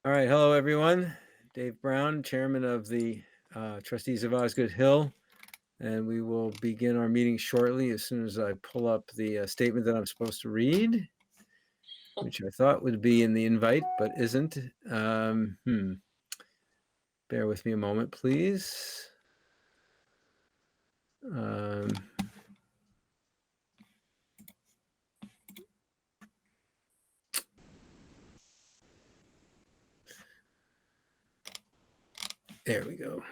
All right, hello everyone. Dave Brown, Chairman of the Trustees of Osgood Hill, and we will begin our meeting shortly as soon as I pull up the statement that I'm supposed to read, which I thought would be in the invite, but isn't. Bear with me a moment, please. There we go.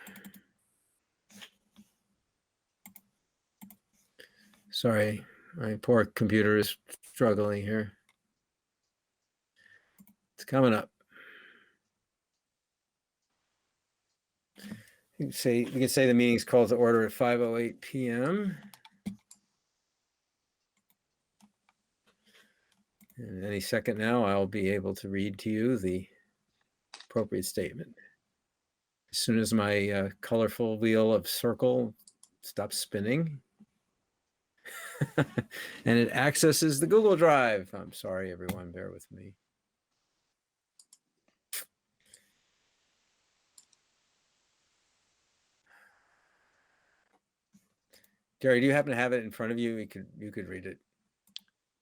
Sorry, my poor computer is struggling here. It's coming up. We can say the meeting's called to order at 5:08 p.m. And any second now, I'll be able to read to you the appropriate statement. As soon as my colorful wheel of circle stops spinning and it accesses the Google Drive. I'm sorry, everyone, bear with me. Jerry, do you happen to have it in front of you? You could read it.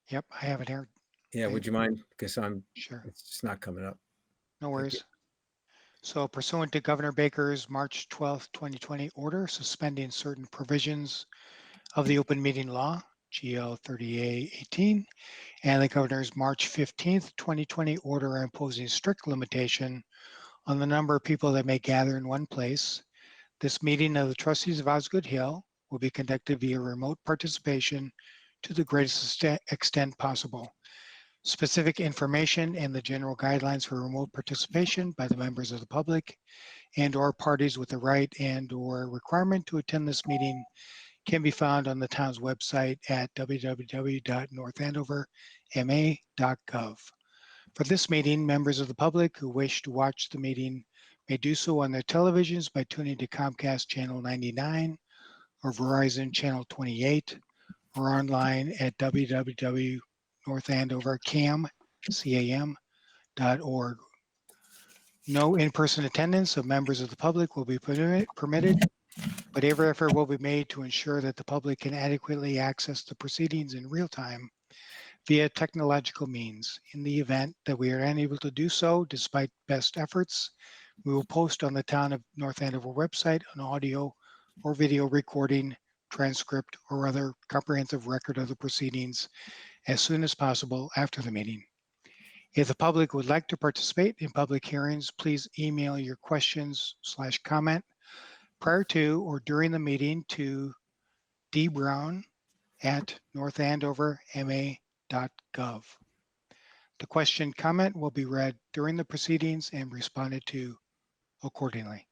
Yep, I have it here. Yeah, would you mind? Because Sure. It's just not coming up. No worries. So pursuant to Governor Baker's March 12th, 2020 order suspending certain provisions of the open meeting law, GL 30A18, and the Governor's March 15th, 2020 order imposing strict limitation on the number of people that may gather in one place, this meeting of the Trustees of Osgood Hill will be conducted via remote participation to the greatest extent possible. Specific information and the general guidelines for remote participation by the members of the public and or parties with the right and or requirement to attend this meeting can be found on the town's website at www.northandoverma.gov. For this meeting, members of the public who wish to watch the meeting may do so on their televisions by tuning to Comcast Channel 99 or Verizon Channel 28 or online at www.northandovercam.org. No in-person attendance of members of the public will be permitted, but every effort will be made to ensure that the public can adequately access the proceedings in real time via technological means. In the event that we are unable to do so, despite best efforts, we will post on the Town of North Andover website an audio or video recording, transcript, or other comprehensive record of the proceedings as soon as possible after the meeting. If the public would like to participate in public hearings, please email your questions/comment prior to or during the meeting to dbrown@northandoverma.gov. The question comment will be read during the proceedings and responded to accordingly.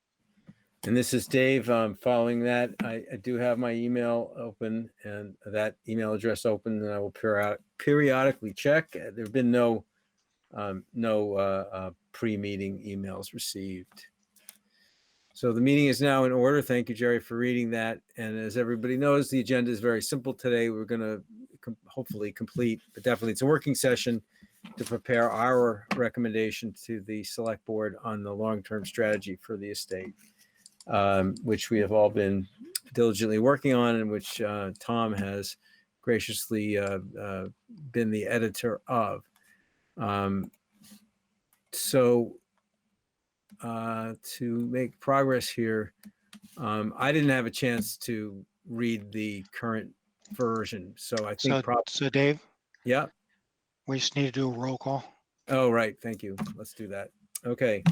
And this is Dave. Following that, I do have my email open and that email address open, and I will periodically check. There have been no pre-meeting emails received. So the meeting is now in order. Thank you, Jerry, for reading that. And as everybody knows, the agenda is very simple today. We're going to hopefully complete, but definitely it's a working session to prepare our recommendation to the select board on the long-term strategy for the estate, which we have all been diligently working on and which Tom has graciously been the editor of. So to make progress here, I didn't have a chance to read the current version, so I think So Dave? Yeah. We just need to do a roll call. Oh, right. Thank you. Let's do that. Okay.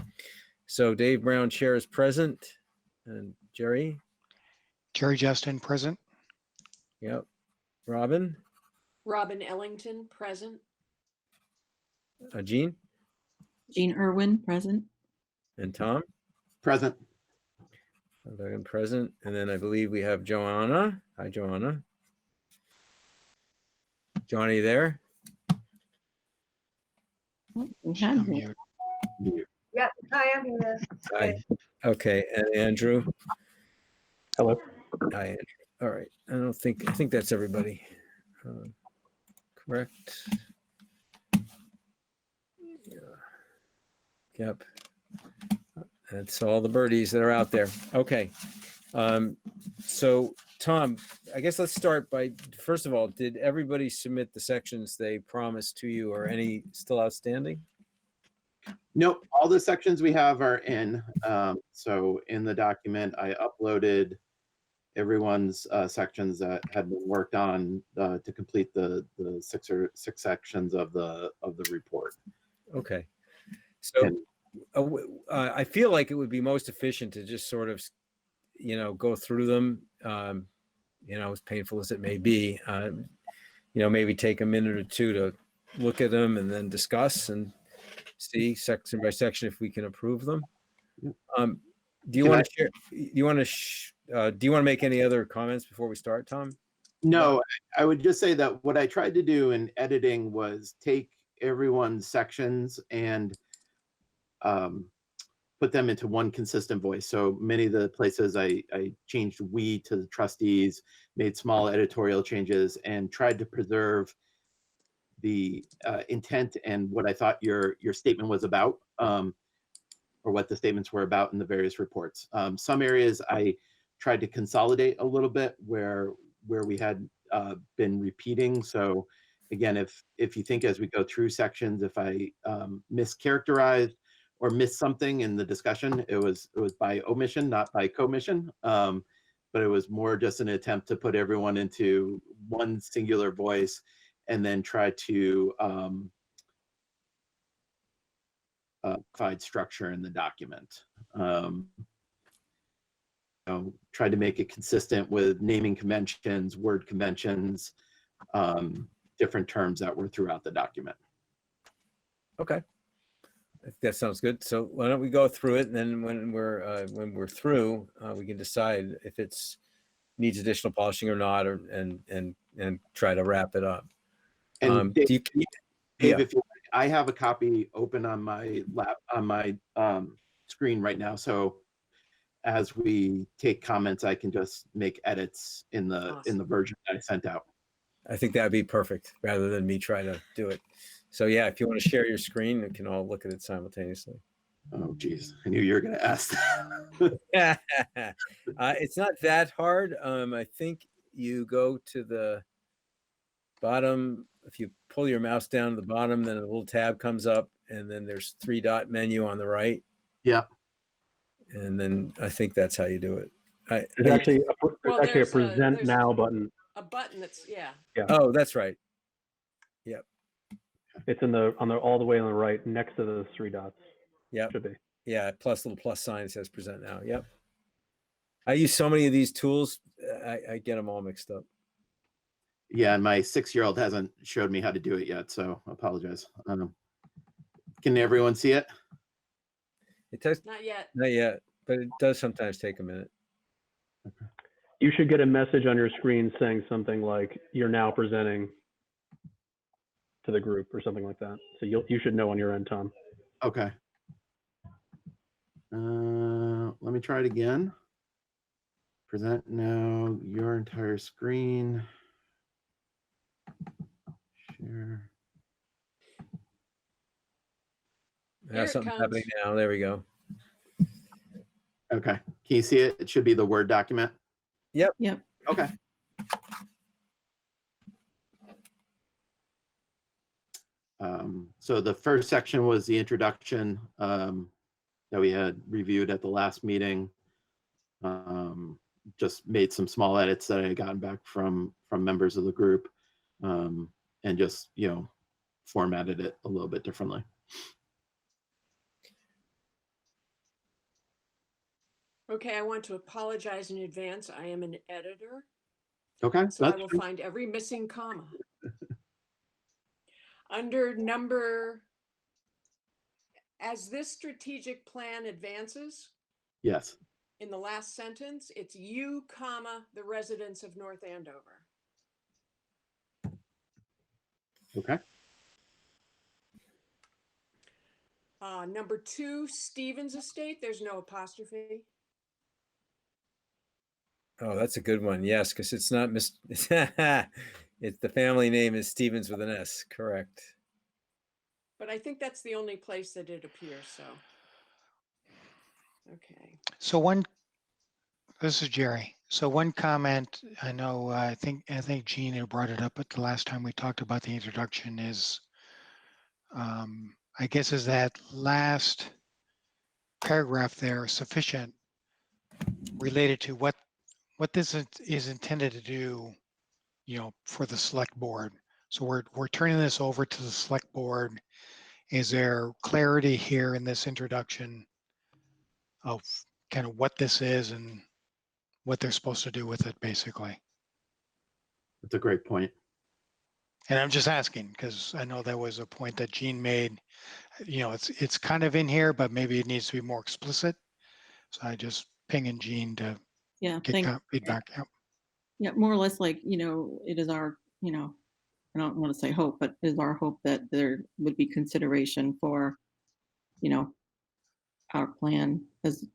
So Dave Brown, chair, is present. And Jerry? Jerry Justin, present. Yep. Robin? Robin Ellington, present. Jean? Jean Irwin, present. And Tom? Present. I'm present. And then I believe we have Joanna. Hi, Joanna. Joanna, you there? I'm mute. Yep. Hi, I'm here. Hi. Okay. And Andrew? Hello. Hi, Andrew. All right. I think that's everybody. Correct. Yeah. Yep. That's all the birdies that are out there. Okay. So Tom, I guess let's start by, first of all, did everybody submit the sections they promised to you, or any still outstanding? Nope, all the sections we have are in. So in the document, I uploaded everyone's sections that had been worked on to complete the six sections of the report. Okay. So And I feel like it would be most efficient to just sort of, go through them, as painful as it may be, maybe take a minute or two to look at them and then discuss and see section by section if we can approve them. Do you Can want to share? Do you want to make any other comments before we start, Tom? no, I would just say that what I tried to do in editing was take everyone's sections and put them into one consistent voice. So many of the places I changed "we" to the trustees, made small editorial changes, and tried to preserve the intent and what I thought your statement was about, or what the statements were about in the various reports. Some areas I tried to consolidate a little bit where we had been repeating. So again, if you think as we go through sections, if I mischaracterized or missed something in the discussion, it was by omission, not by commission. But it was more just an attempt to put everyone into one singular voice and then try to provide structure in the document. Tried to make it consistent with naming conventions, word conventions, different terms that were throughout the document. Okay. I think that sounds good. So why don't we go through it, and then when we're through, we can decide if it's needs additional polishing or not, or and try to wrap it up. And Dave, Dave, if you, I have a copy open on my screen right now. So as we take comments, I can just make edits in the Awesome. version that I sent out. I think that'd be perfect rather than me trying to do it. So yeah, if you want to share your screen, we can all look at it simultaneously. Oh, geez. I knew you were going to ask that. It's not that hard. I think you go to the bottom. If you pull your mouse down to the bottom, then a little tab comes up, and then there's 3-dot menu on the right. Yeah. And then I think that's how you do it. There's actually Well, a there's present there's now button. a button that's, yeah. Oh, that's right. It's in the all the way on the right next to the 3 dots. Yep. Should be. Yeah, little plus sign says present now. Yep. I use so many of these tools, I get them all mixed up. Yeah, and my 6-year-old hasn't showed me how to do it yet, so I apologize. Can everyone see it? It does Not yet. not yet, but it does sometimes take a minute. You should get a message on your screen saying something like "You're now presenting to the group" or something like that. So you should know on your end, Tom. Okay. Let me try it again. Present now your entire screen. Share. Here it Something's comes. happening now. There we go. Okay. Can you see it? It should be the Word document. Yep. Okay. So the first section was the introduction that we had reviewed at the last meeting. Just made some small edits that I had gotten back from members of the group, and just formatted it a little bit differently. Okay, I want to apologize in advance. I am an editor, Okay. so I That's will fine. find every missing comma. Under number, as this strategic plan advances, Yes. in the last sentence, it's you, comma, the residents of North Andover. Okay. Number 2, Stevens Estate, there's no apostrophe. Oh, that's a good one. Yes, because it's not it's the family name is Stevens with an S. Correct. But I think that's the only place that it appears, so. Okay. So this is Jerry. So one comment, I know, I think Jean had brought it up at the last time we talked about the introduction is, I guess, is that last paragraph there sufficient related to what this is intended to do, for the select board. So we're turning this over to the select board. Is there clarity here in this introduction of kind of what this is and what they're supposed to do with it, basically? That's a great point. And I'm just asking because I know that was a point that Jean made. It's kind of in here, but maybe it needs to be more explicit. So I just pinging Jean to Yeah, get feedback. Yep. yeah, more or less like, it is our, I don't want to say hope, but it is our hope that there would be consideration for, our plan because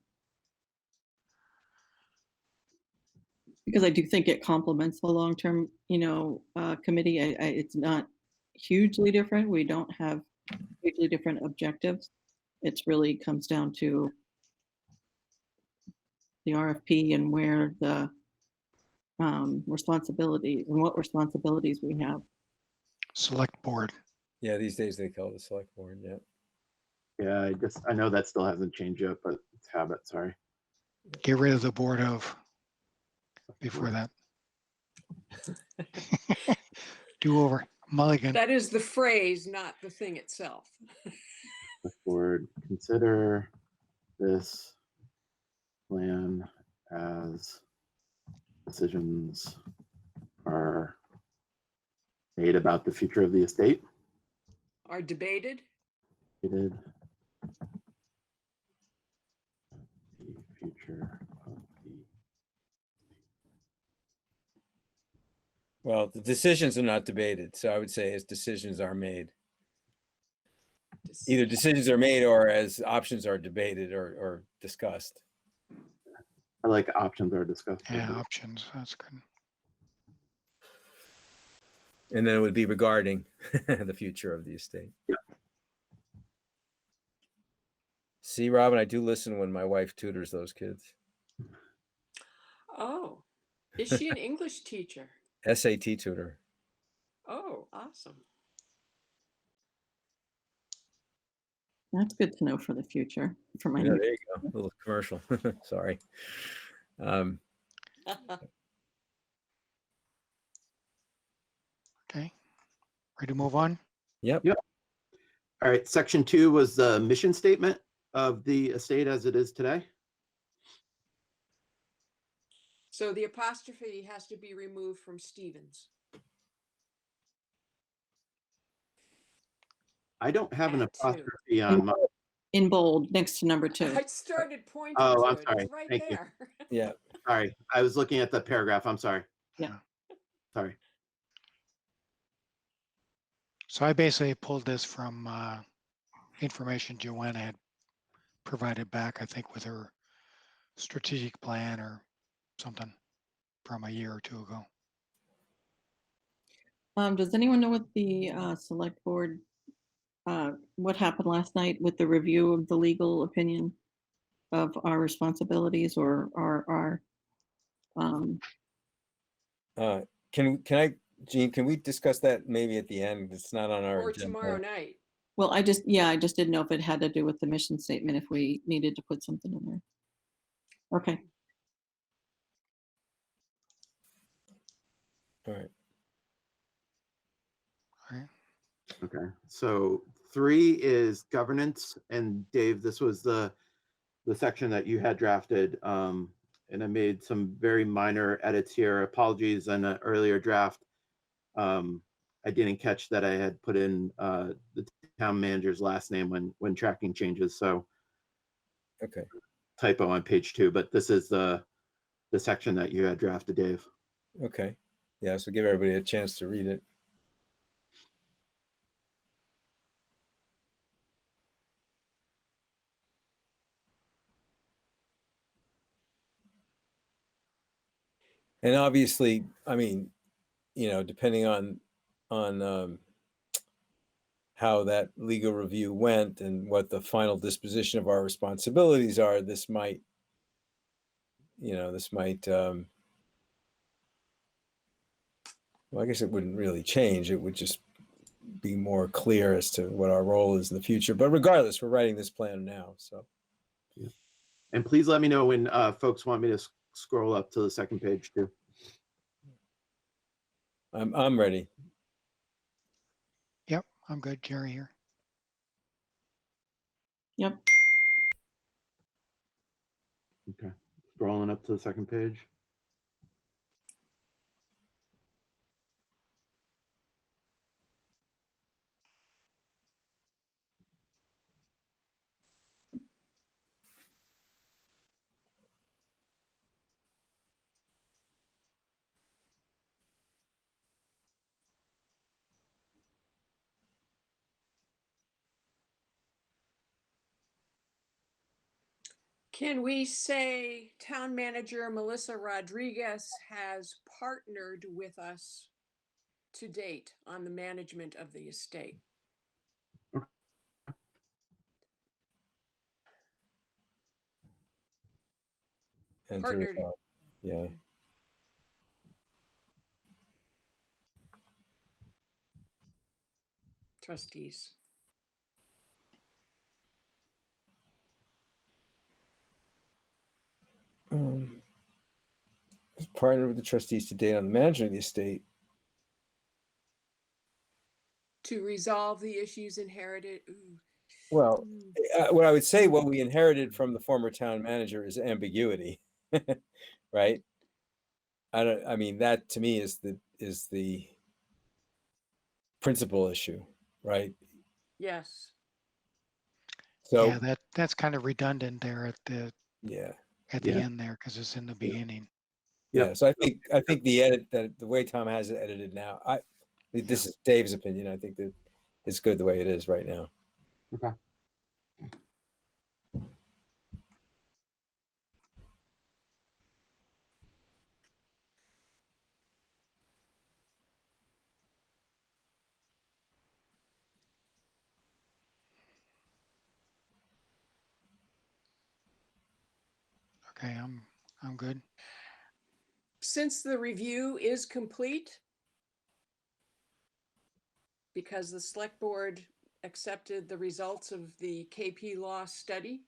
I do think it complements the long-term, committee. It's not hugely different. We don't have hugely different objectives. It's really comes down to the RFP and where the responsibilities and what responsibilities we have. Select board. Yeah, these days they call it the select board. Yeah. Yeah, I know that still hasn't changed yet, but it's habit. Sorry. Get rid of the board of before that. Do over. Mulligan. That is the phrase, not the thing itself. Select board, consider this plan as decisions are made about the future of the estate. Are debated. Debated. The future of the. Well, the decisions are not debated. So I would say as decisions are made. Either decisions are made or as options are debated or discussed. I like options are discussed. Yeah, options. That's good. And then it would be regarding the future of the estate. Yeah. See, Robin, I do listen when my wife tutors those kids. Oh, is she an English teacher? SAT tutor. Oh, awesome. That's good to know for the future. For my Yeah, there you go. A little commercial. Sorry. Okay. Ready to move on? Yep. Yep. All right. Section 2 was the mission statement of the estate as it is today. So the apostrophe has to be removed from Stevens. I don't have an Add to. apostrophe on my. in bold next to number 2. I started pointing Oh, to I'm it. sorry. It's right Thank you. there. Yeah. Sorry, I was looking at the paragraph. I'm sorry. Yeah. Sorry. So I basically pulled this from information Joanna had provided back, I think, with her strategic plan or something from a year or two ago. Does anyone know what the select board, what happened last night with the review of the legal opinion of our responsibilities or our, Can I, Jean, can we discuss that maybe at the end? It's not on our Or agenda. tomorrow night. well, I just didn't know if it had to do with the mission statement, if we needed to put something in there. Okay. All right. All right. Okay. So 3 is governance, and Dave, this was the section that you had drafted, and I made some very minor edits here. Apologies on an earlier draft. I didn't catch that I had put in the town manager's last name when tracking changes. So Okay. typo on page 2, but this is the section that you had drafted, Dave. Okay. Yeah. So give everybody a chance to read it. And obviously, I mean, depending on how how that legal review went and what the final disposition of our responsibilities are, this might, well, I guess it wouldn't really change. It would just be more clear as to what our role is in the future. But regardless, we're writing this plan now. So, Yeah. And please let me know when folks want me to scroll up to the second page too. I'm ready. Yep, I'm good. Jerry here. Yep. Okay. Scrolling up to the second page. Can we say Town Manager Melissa Rodriguez has partnered with us to date on the management of the estate? And Partnered. yeah. Trustees. Partner with the trustees to date on the management of the estate. To resolve the issues inherited. Ooh. Well, what I would say, what we inherited from the former town manager is ambiguity, right? I mean, that to me is the principal issue, right? Yes. So Yeah, that's kind of redundant there at the yeah, end there because it's in the beginning. yeah. So I think the edit, that the way Tom has it edited now, this is Dave's opinion. I think that it's good the way it is right now. Okay. Okay, I'm good. Since the review is complete, because the select board accepted the results of the KP Law study,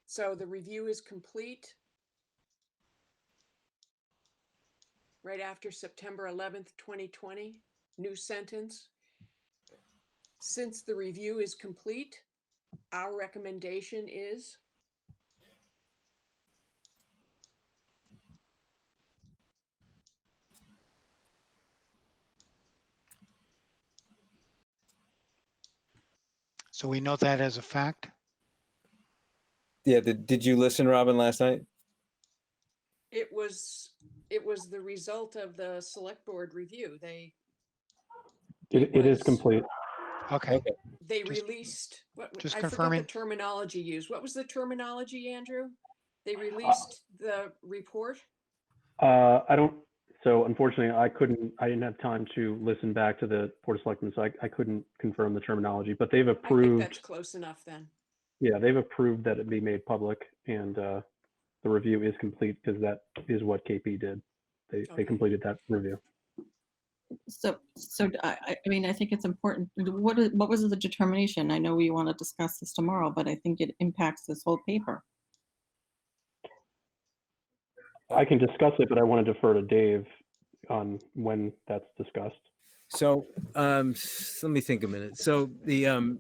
so the review is complete right after September 11th, 2020. New sentence. Since the review is complete, our recommendation is So we know that as a fact. Yeah. Did you listen, Robin, last night? it was the result of the select board review. It is was- complete. Okay. Okay. They Just- released, just I forgot the confirming. terminology used. What was the terminology, Andrew? They released the report? I don't. So unfortunately, I didn't have time to listen back to the Board of Selectmen, so I couldn't confirm the terminology. But they've I think approved. that's close enough then. Yeah, they've approved that it be made public, and the review is complete because that is what KP did. They Okay. completed that review. So I mean, I think it's important. What was the determination? I know we want to discuss this tomorrow, but I think it impacts this whole paper. I can discuss it, but I want to defer to Dave on when that's discussed. So let me think a minute. So the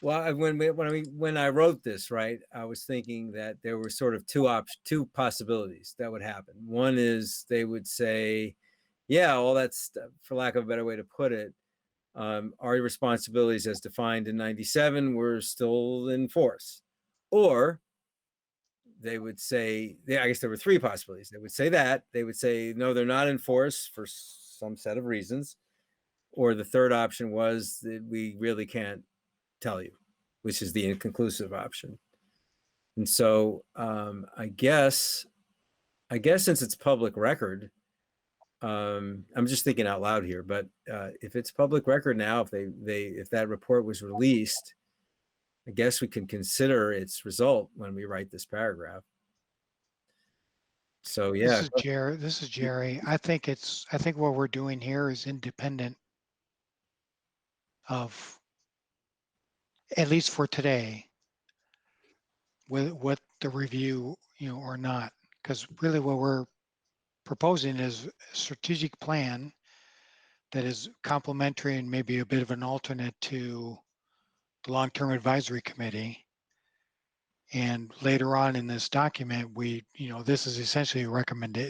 well, when I wrote this, right, I was thinking that there were sort of two possibilities that would happen. One is they would say, yeah, all that's, for lack of a better way to put it, our responsibilities as defined in 97 were still in force. Or they would say, I guess there were three possibilities. They would say that. They would say, no, they're not in force for some set of reasons. Or the third option was that we really can't tell you, which is the inconclusive option. And so I guess since it's public record, I'm just thinking out loud here, but if it's public record now, if that report was released, I guess we can consider its result when we write this paragraph. So yeah, This is Jerry. I think what we're doing here is independent of, at least for today, with the review, or not. Because really what we're proposing is a strategic plan that is complementary and maybe a bit of an alternate to the long-term advisory committee. And later on in this document, this is essentially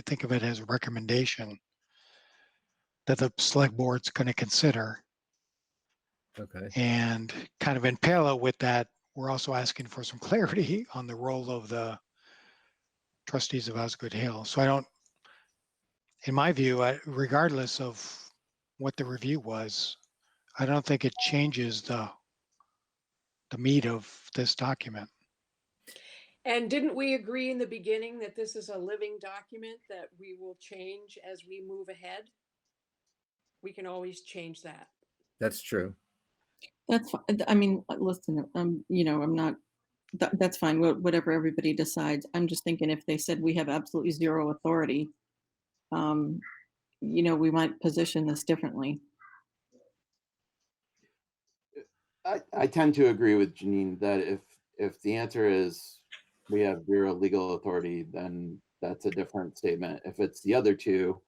think of it as a recommendation that the select board's going to consider. okay. And kind of in parallel with that, we're also asking for some clarity on the role of the trustees of Osgood Hill. So in my view, regardless of what the review was, I don't think it changes the meat of this document. And didn't we agree in the beginning that this is a living document that we will change as we move ahead? We can always change that. That's true. That's fine. I mean, listen, I'm not, that's fine, whatever everybody decides. I'm just thinking if they said we have absolutely zero authority, we might position this differently. I tend to agree with Janine that if the answer is we have zero legal authority, then that's a different statement. If it's the other two,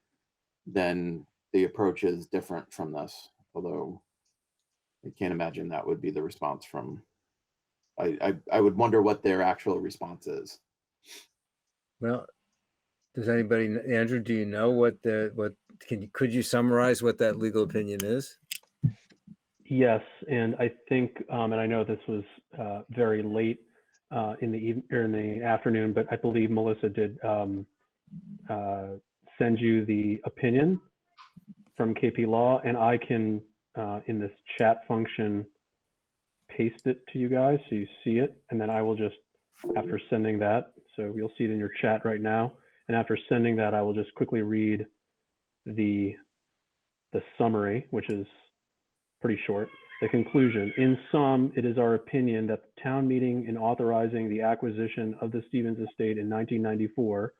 then the approach is different from this. Although I can't imagine that would be the response from. I would wonder what their actual response is. Well, does anybody, Andrew, do you know could you summarize what that legal opinion is? Yes, and I think, and I know this was very late in the afternoon, but I believe Melissa did send you the opinion from KP Law, and I can, in this chat function, paste it to you guys so you see it, and then I will just, after sending that, so you'll see it in your chat right now, and after sending that, I will just quickly read the summary, which is pretty short. The conclusion: in sum, it is our opinion that the town meeting, in authorizing the acquisition of the Stevens estate in 1994,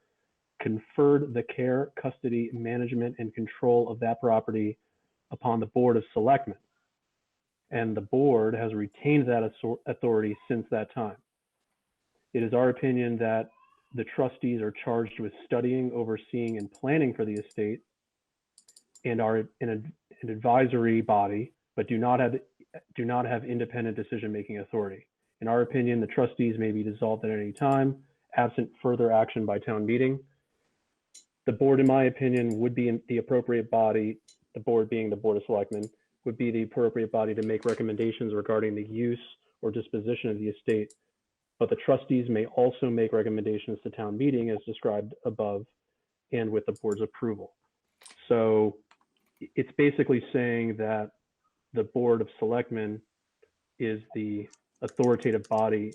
conferred the care, custody, management, and control of that property upon the Board of Selectmen, and the board has retained that authority since that time. It is our opinion that the trustees are charged with studying, overseeing, and planning for the estate, and are an advisory body, but do not have independent decision-making authority. In our opinion, the trustees may be dissolved at any time, absent further action by town meeting. The board, in my opinion, would be the appropriate body, the board being the Board of Selectmen, would be the appropriate body to make recommendations regarding the use or disposition of the estate, but the trustees may also make recommendations to town meeting as described above and with the board's approval. So it's basically saying that the Board of Selectmen is the authoritative body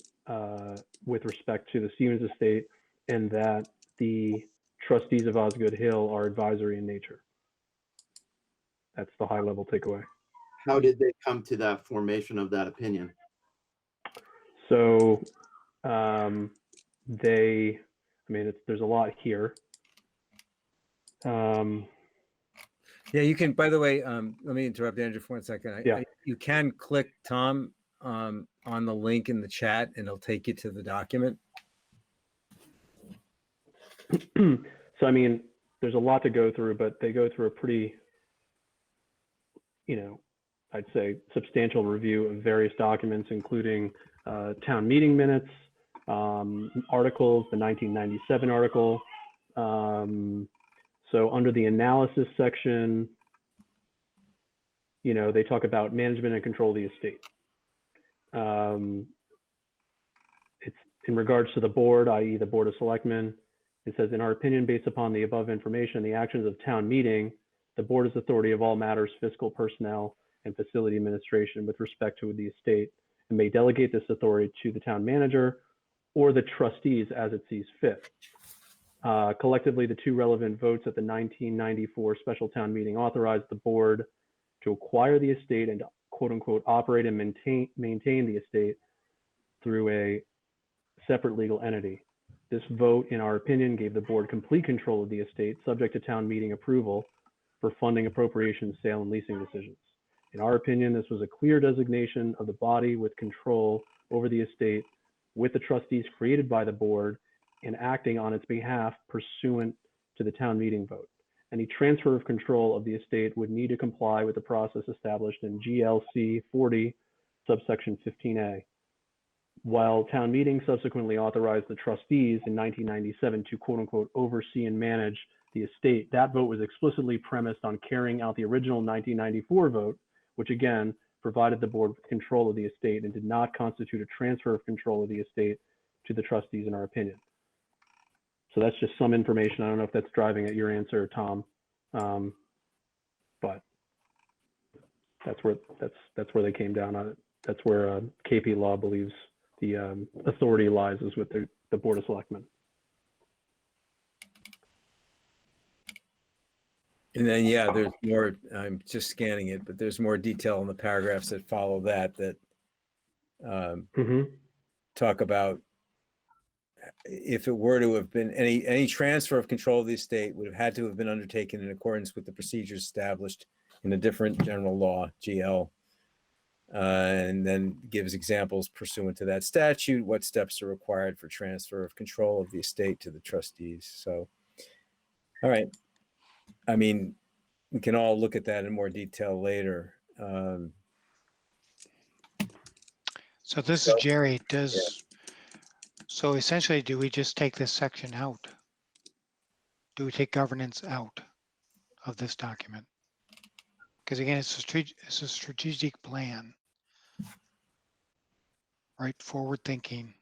with respect to the Stevens estate, and that the trustees of Osgood Hill are advisory in nature. That's the high level takeaway. How did they come to that formation of that opinion? So there's a lot here. Yeah, you can, by the way, let me interrupt Andrew for 1 second. You can click, Tom, on the link in the chat and it'll take you to the document. So, I mean, there's a lot to go through, but they go through a pretty, I'd say substantial review of various documents, including town meeting minutes, articles, the 1997 article. So under the analysis section, they talk about management and control of the estate. It's in regards to the board, i.e. the Board of Selectmen. It says, in our opinion, based upon the above information, the actions of town meeting, the board is authority of all matters, fiscal, personnel, and facility administration with respect to the estate, and may delegate this authority to the town manager or the trustees as it sees fit. Collectively, the two relevant votes at the 1994 special town meeting authorized the board to acquire the estate and quote unquote operate and maintain the estate through a separate legal entity. This vote, in our opinion, gave the board complete control of the estate, subject to town meeting approval for funding, appropriations, sale, and leasing decisions. In our opinion, this was a clear designation of the body with control over the estate, with the trustees created by the board and acting on its behalf pursuant to the town meeting vote. Any transfer of control of the estate would need to comply with the process established in GLC 40, subsection 15A. While town meeting subsequently authorized the trustees in 1997 to quote unquote oversee and manage the estate, that vote was explicitly premised on carrying out the original 1994 vote, which again provided the board with control of the estate and did not constitute a transfer of control of the estate to the trustees, in our opinion. So that's just some information. I don't know if that's driving at your answer, Tom, but that's where they came down on it. That's where KP Law believes the authority lies, is with the Board of Selectmen. And then, yeah, there's more, I'm just scanning it, but there's more detail in the paragraphs that follow that talk about if it were to have been any transfer of control of the estate would have had to have been undertaken in accordance with the procedures established in a different general law, GL. And then gives examples pursuant to that statute, what steps are required for transfer of control of the estate to the trustees. So, all right. I mean, we can all look at that in more detail later. So this is Jerry. So essentially, do we just take this section out? Do we take governance out of this document? Because again, it's a strategic plan, right? Forward thinking.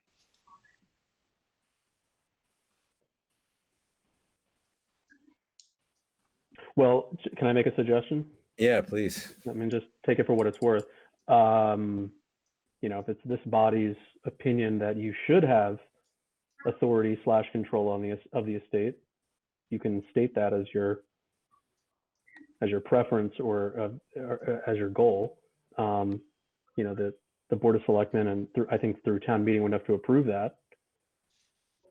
Well, can I make a suggestion? Yeah, please. I mean, just take it for what it's worth. You know, if it's this body's opinion that you should have authority / control on of the estate, you can state that as your preference or as your goal. You know, that the Board of Selectmen and I think through town meeting would have to approve that,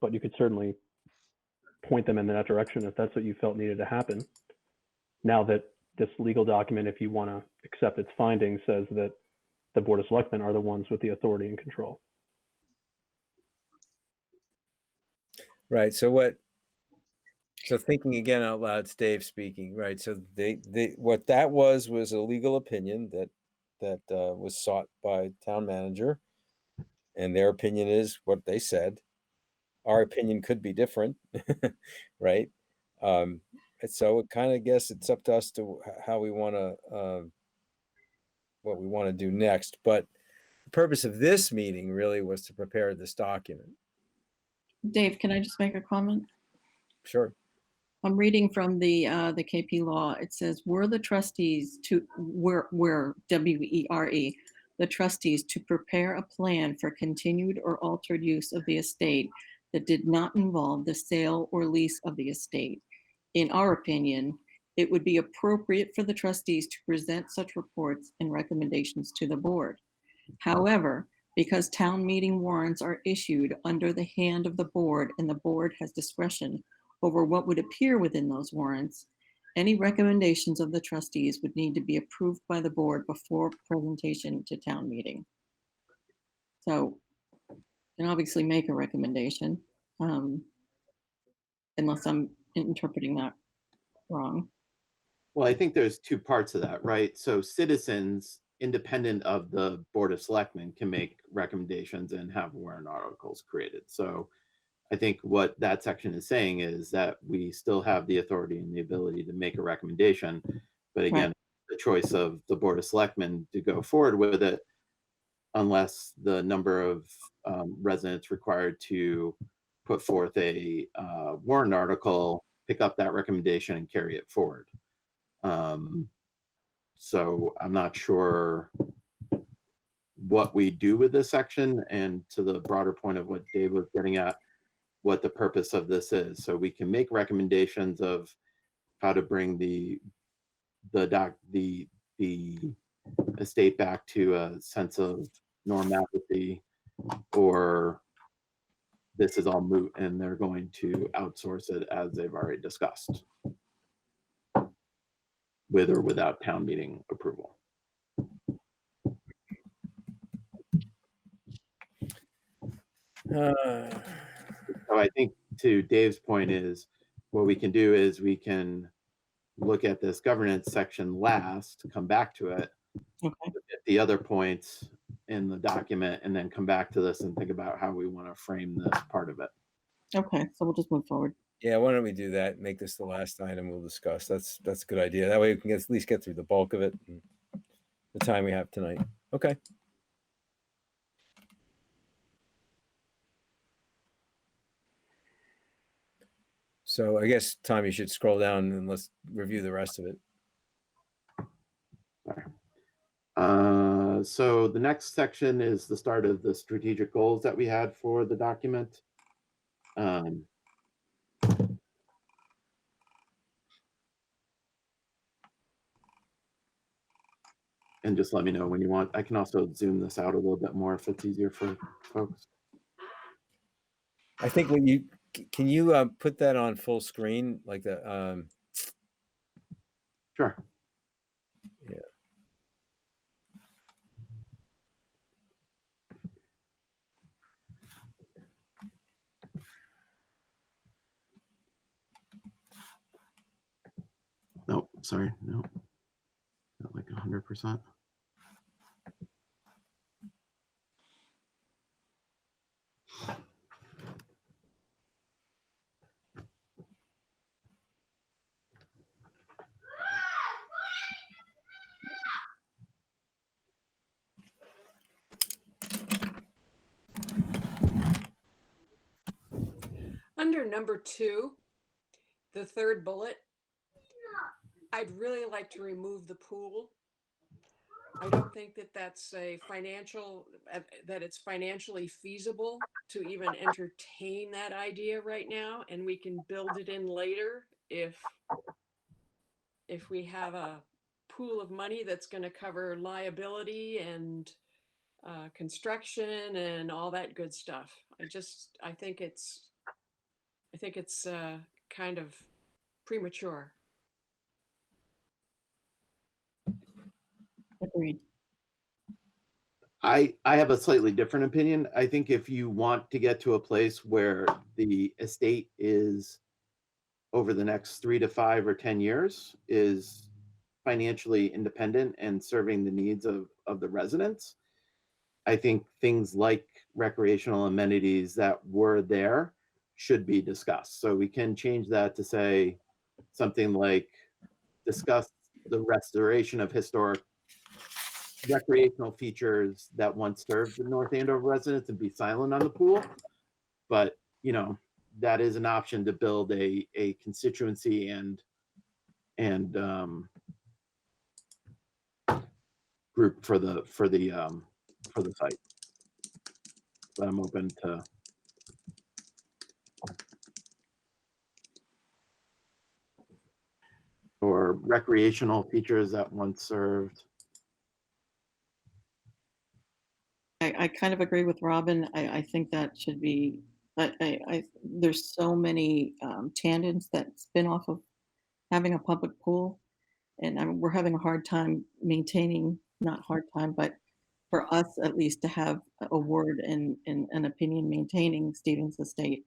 but you could certainly point them in that direction if that's what you felt needed to happen. Now that this legal document, if you want to accept its findings, says that the Board of Selectmen are the ones with the authority and control. Right. So thinking again out loud, it's Dave speaking, right? So what that was a legal opinion that was sought by town manager, and their opinion is what they said. Our opinion could be different, right? And so it kind of guess it's up to us to how we want to, what we want to do next. But the purpose of this meeting really was to prepare this document. Dave, can I just make a comment? Sure. I'm reading from the KP Law. It says, were the trustees were WERE, the trustees to prepare a plan for continued or altered use of the estate that did not involve the sale or lease of the estate. In our opinion, it would be appropriate for the trustees to present such reports and recommendations to the board. However, because town meeting warrants are issued under the hand of the board and the board has discretion over what would appear within those warrants, any recommendations of the trustees would need to be approved by the board before presentation to town meeting. So you can obviously make a recommendation, unless I'm interpreting that wrong. Well, I think there's two parts of that, right? So citizens, independent of the Board of Selectmen, can make recommendations and have warrant articles created. So I think what that section is saying is that we still have the authority and the ability to make a recommendation. But again, Right. the choice of the Board of Selectmen to go forward with it, unless the number of residents required to put forth a warrant article, pick up that recommendation and carry it forward. So I'm not sure what we do with this section. And to the broader point of what Dave was getting at, what the purpose of this is. So we can make recommendations of how to bring the estate back to a sense of normality, or this is all moot and they're going to outsource it as they've already discussed, with or without town meeting approval. So I think to Dave's point is, what we can do is we can look at this governance section last, come back to it, Okay. look at the other points in the document, and then come back to this and think about how we want to frame this part of it. Okay. So we'll just move forward. Yeah, why don't we do that? Make this the last item we'll discuss. That's a good idea. That way we can at least get through the bulk of it in the time we have tonight. Okay. So I guess, Tom, you should scroll down and let's review the rest of it. So the next section is the start of the strategic goals that we had for the document. And just let me know when you want. I can also zoom this out a little bit more if it's easier for folks. I think when you can you put that on full screen, like the Sure. Yeah. Nope, sorry, no. Not like 100%. Under number 2, the third bullet, I'd really like to remove the pool. I don't think that that's a financial, that it's financially feasible to even entertain that idea right now, and we can build it in later if we have a pool of money that's going to cover liability and construction and all that good stuff. I think it's kind of premature. Agreed. I have a slightly different opinion. I think if you want to get to a place where the estate is, over the next 3 to 5 or 10 years, is financially independent and serving the needs of the residents, I think things like recreational amenities that were there should be discussed. So we can change that to say something like, discuss the restoration of historic recreational features that once served the North Andover residents, and be silent on the pool. But, you know, that is an option to build a constituency and group for the site. But I'm open to. Or recreational features that once served. I kind of agree with Robin. I think that should be, there's so many tangents that spin off of having a public pool. And we're having a hard time maintaining, not hard time, but for us at least to have a word and an opinion maintaining Stevens Estate,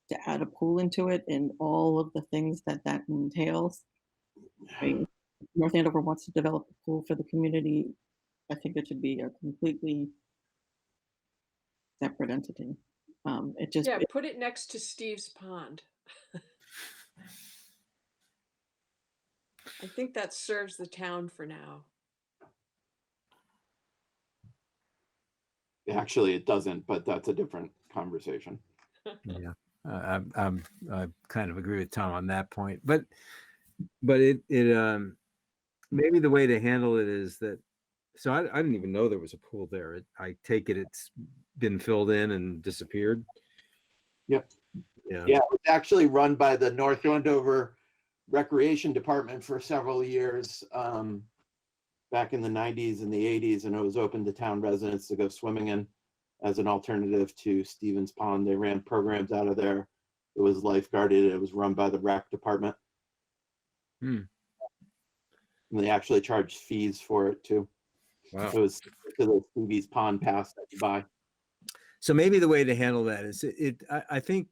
to add a pool into it and all of the things that entails. I mean, North Andover wants to develop a pool for the community. I think it should be a completely separate entity. Yeah, put it next to Steve's Pond. I think that serves the town for now. Actually, it doesn't, but that's a different conversation. Yeah, I kind of agree with Tom on that point, but it maybe the way to handle it is that. So I didn't even know there was a pool there. I take it it's been filled in and disappeared. Yep. Yeah. Yeah, it was actually run by the North Andover Recreation Department for several years, back in the 90s and the 80s, and it was open to town residents to go swimming in as an alternative to Stevens Pond. They ran programs out of there. It was lifeguarded. It was run by the rec department. Hmm. And they actually charged fees for it too. Wow. It was to the Stevie's Pond pass that you buy. So maybe the way to handle that is I think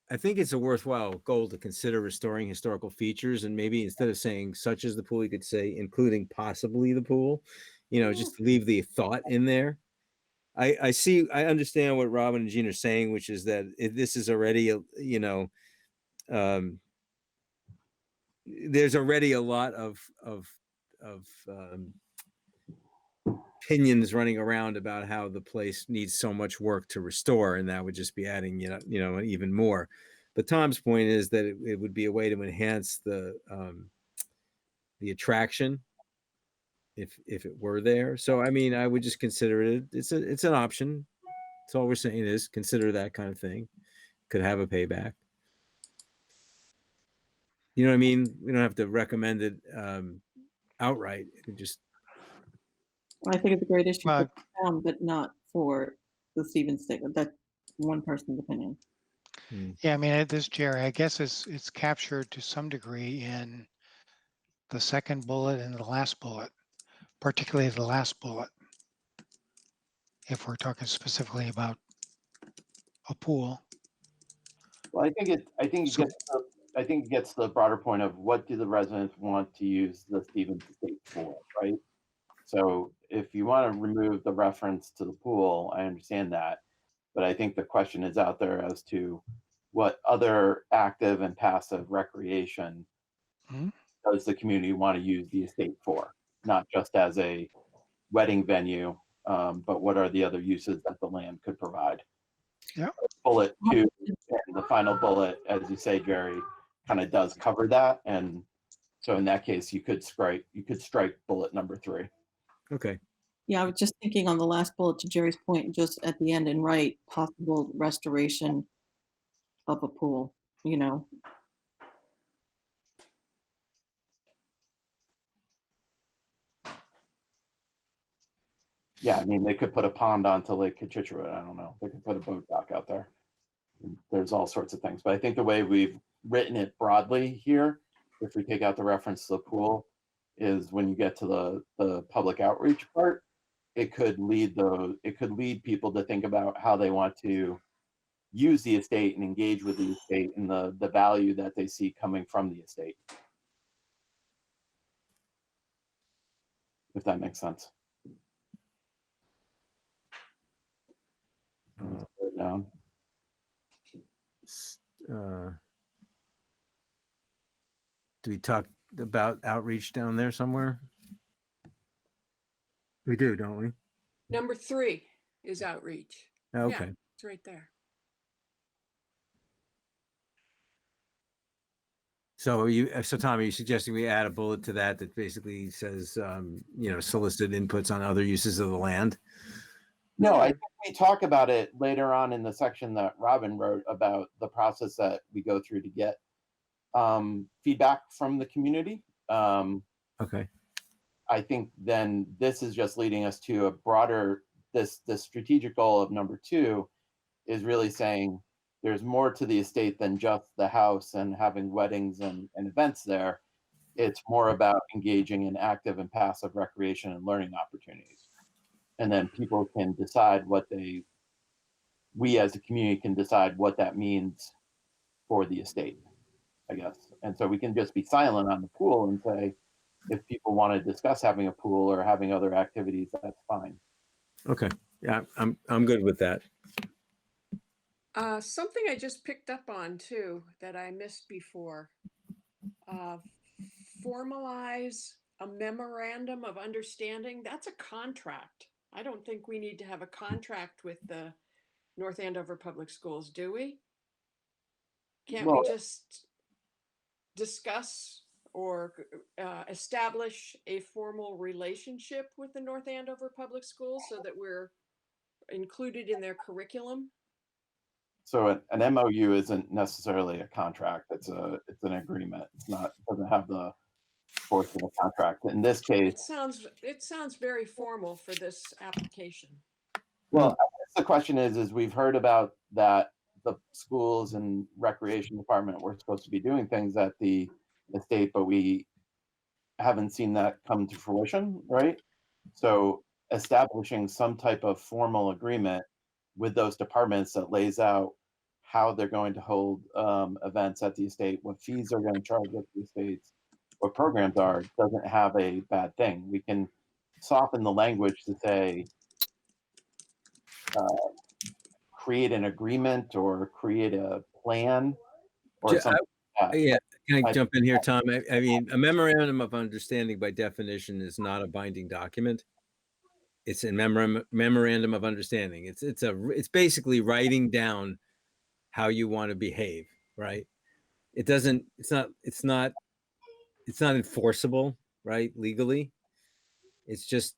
it's a worthwhile goal to consider restoring historical features, and maybe instead of saying such as the pool, you could say including possibly the pool, just leave the thought in there. I understand what Robin and Jean are saying, which is that this is already, there's already a lot of opinions running around about how the place needs so much work to restore, and that would just be adding, even more. But Tom's point is that it would be a way to enhance the attraction if it were there. So I mean, I would just consider it. It's an option. That's all we're saying is consider that kind of thing. Could have a payback. You know what I mean? We don't have to recommend it outright. It could just. I think it's a great issue for Well, the town, but not for the Stevens statement. That's one person's opinion. yeah, I mean, this, Jerry, I guess it's captured to some degree in the second bullet and the last bullet, particularly the last bullet. If we're talking specifically about a pool. Well, I think it gets to the broader point of what do the residents want to use the Stevens estate for, right? So if you want to remove the reference to the pool, I understand that. But I think the question is out there as to what other active and passive recreation does the community want to use the estate for? Not just as a wedding venue, but what are the other uses that the land could provide? Yeah. Bullet 2 and the final bullet, as you say, Jerry, kind of does cover that. And so in that case, you could strike bullet number 3. Okay. Yeah, I was just thinking on the last bullet, to Jerry's point, just at the end and write possible restoration of a pool, Yeah, I mean, they could put a pond onto Lake Cochituate. I don't know. They could put a boat dock out there. There's all sorts of things. But I think the way we've written it broadly here, if we take out the reference to the pool, is when you get to the public outreach part, it could lead people to think about how they want to use the estate and engage with the estate and the value that they see coming from the estate. If that makes sense. Down. Do we talk about outreach down there somewhere? We do, don't we? Number 3 is outreach. Okay. Yeah, it's right there. So Tom, are you suggesting we add a bullet to that basically says, solicit inputs on other uses of the land? No, I think we talk about it later on in the section that Robin wrote about the process that we go through to get feedback from the community. Okay. I think then this is just leading us to a broader, this strategic goal of number 2 is really saying there's more to the estate than just the house and having weddings and events there. It's more about engaging in active and passive recreation and learning opportunities. And then people can decide we as a community can decide what that means for the estate, I guess. And so we can just be silent on the pool and say, if people want to discuss having a pool or having other activities, that's fine. Okay. Yeah, I'm good with that. Something I just picked up on too that I missed before. Formalize a memorandum of understanding. That's a contract. I don't think we need to have a contract with the North Andover Public Schools, do we? Can't we just discuss or establish a formal relationship with the North Andover Public Schools so that we're included in their curriculum? So an MOU isn't necessarily a contract. It's an agreement. It doesn't have the force of a contract. In this case, It sounds very formal for this application. well, I guess the question is we've heard about that the schools and recreation department were supposed to be doing things at the estate, but we haven't seen that come to fruition, right? So establishing some type of formal agreement with those departments that lays out how they're going to hold events at the estate, what fees they're going to charge at the estates, what programs are, doesn't have a bad thing. We can soften the language to say, create an agreement or create a plan or Ju- something like that. Yeah, can I I- jump in here, Tom? I mean, a memorandum of understanding by definition is not a binding document. It's a memorandum of understanding. It's basically writing down how you want to behave, right? It's not enforceable, right? Legally. It's just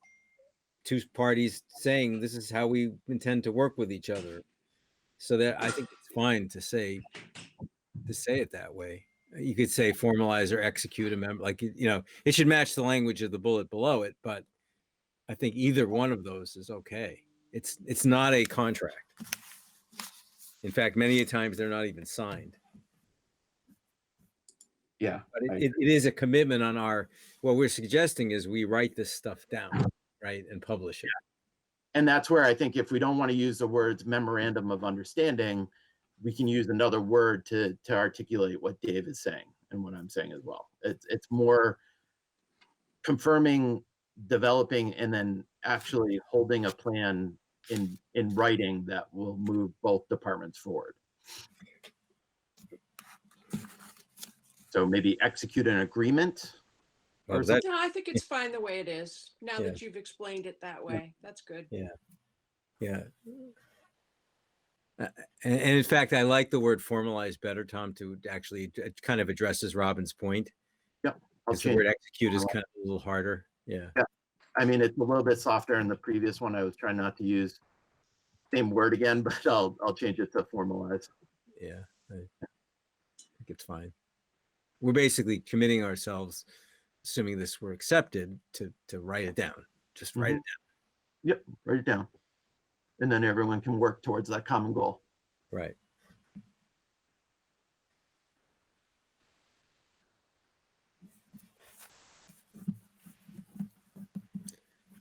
two parties saying this is how we intend to work with each other. So that I think it's fine to say it that way. You could say formalize or execute a member, like, it should match the language of the bullet below it, but I think either one of those is okay. It's not a contract. In fact, many times they're not even signed. Yeah. But it is a commitment on what we're suggesting is we write this stuff down, right, and publish it. And that's where I think if we don't want to use the words memorandum of understanding, we can use another word to articulate what Dave is saying and what I'm saying as well. It's more confirming, developing, and then actually holding a plan in writing that will move both departments forward. So maybe execute an agreement. Well, Or that, No, I think it's fine the way it is. Now Yeah. that you've explained it that way, that's good. yeah. And in fact, I like the word formalize better, Tom, to actually it kind of addresses Robin's point. Yep. I'll Because the change. word execute is kind of a little harder. Yeah. I mean, it's a little bit softer in the previous one. I was trying not to use same word again, but I'll change it to formalize. Yeah. I think it's fine. We're basically committing ourselves, assuming this were accepted, to write it down. Just write it down. Yep, write it down. And then everyone can work towards that common goal. Right.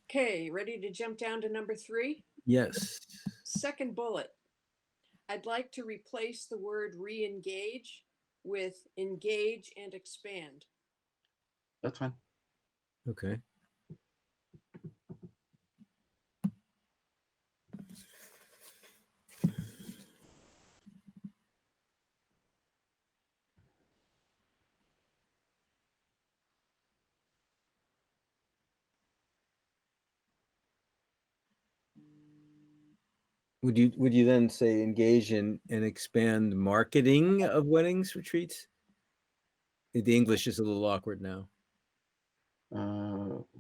Okay, ready to jump down to number 3? Yes. Second bullet. I'd like to replace the word re-engage with engage and expand. That's fine. Okay. Would you then say engage in and expand marketing of weddings retreats? The English is a little awkward now.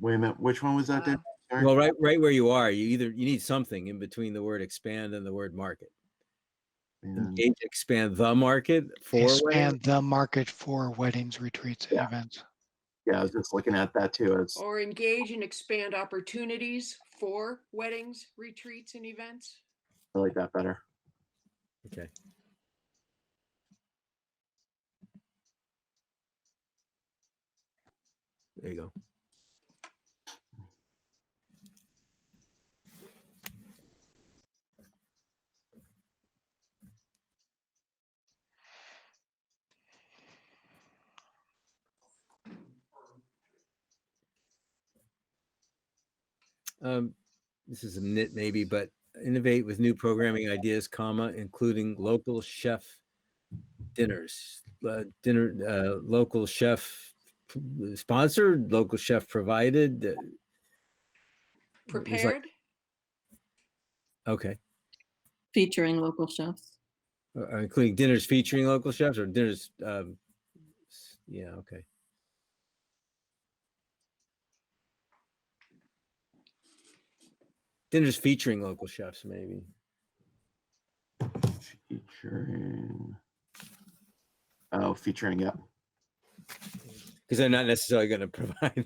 Wait a minute, which one was that? Dave? Sorry. Well, right where you are, you need something in between the word expand and the word market. And Engage, expand the market for weddings? Expand the market for weddings, retreats, and events. yeah, I was just looking at that too. As Or engage and expand opportunities for weddings, retreats, and events. I like that better. Okay. There you go. This is a nit maybe, but innovate with new programming ideas, including local chef dinners, local chef sponsored, local chef provided. Prepared. Okay. Featuring local chefs. Including dinners featuring local chefs or dinners. Yeah. Okay. Dinners featuring local chefs, maybe. Featuring, yep. Because they're not necessarily going to provide.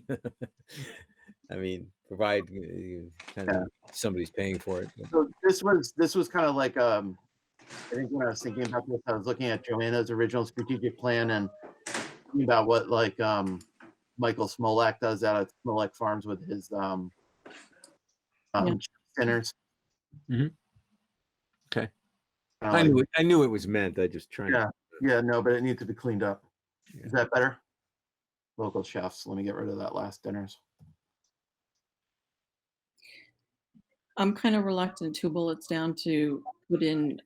I mean, provide kind of somebody's paying for it. So this was kind of like I think when I was thinking about this, I was looking at Joanna's original strategic plan and thinking about what like Michael Smolak does out at Smolak Farms with his dinners. Okay. Kinda I like- knew I knew it was meant. I just trying. Yeah, no, but it needs to be cleaned up. Yeah. Is that better? Local chefs. Let me get rid of that last dinners. I'm kind of reluctant 2 bullets down to put in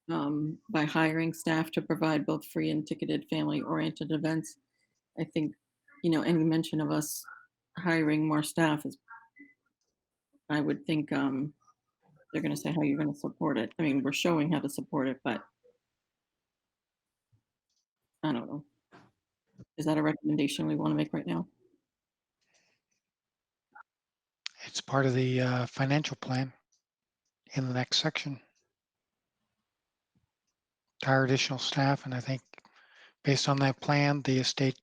by hiring staff to provide both free and ticketed family-oriented events. I think, any mention of us hiring more staff is, I would think they're going to say how you're going to support it. I mean, we're showing how to support it, but I don't know. Is that a recommendation we want to make right now? It's part of the financial plan in the next section. To hire additional staff, and I think based on that plan, the estate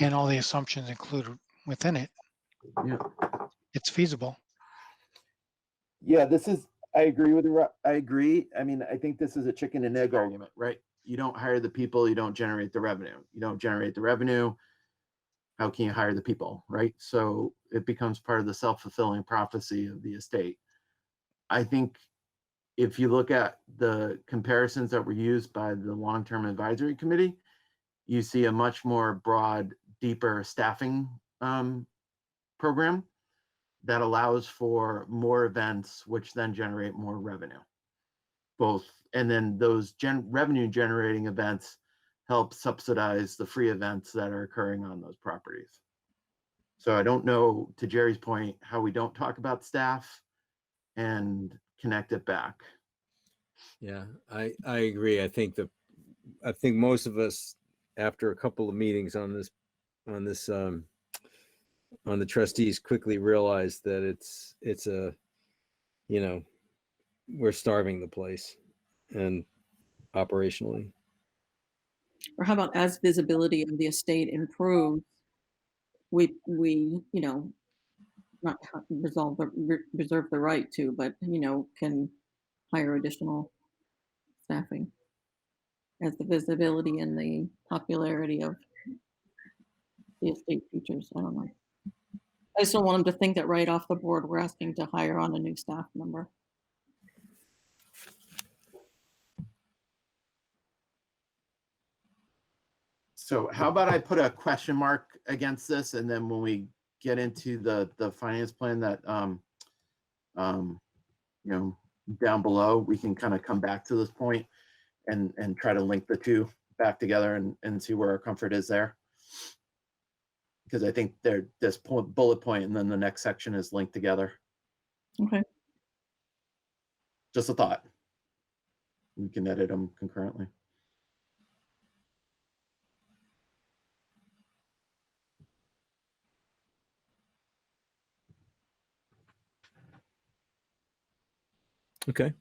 and all the assumptions included within it, Yeah. it's feasible. Yeah, I agree with you. I agree. I mean, I think this is a chicken and egg argument, right? You don't hire the people, you don't generate the revenue. You don't generate the revenue, how can you hire the people, right? So it becomes part of the self-fulfilling prophecy of the estate. I think if you look at the comparisons that were used by the long-term advisory committee, you see a much more broad, deeper staffing program that allows for more events, which then generate more revenue. And then those revenue generating events help subsidize the free events that are occurring on those properties. So I don't know, to Jerry's point, how we don't talk about staff and connect it back. Yeah, I agree. I think most of us, after a couple of meetings on the trustees, quickly realized that it's a, we're starving the place and operationally. Or how about as visibility of the estate improves, we not reserve the right to, but can hire additional staffing as the visibility and the popularity of the estate features. I don't know. I just don't want them to think that right off the board we're asking to hire on a new staff member. So how about I put a question mark against this, and then when we get into the finance plan that down below, we can kind of come back to this point and try to link the two back together and see where our comfort is there. Because I think this bullet point and then the next section is linked together. Okay. Just a thought. We can edit them concurrently. Okay.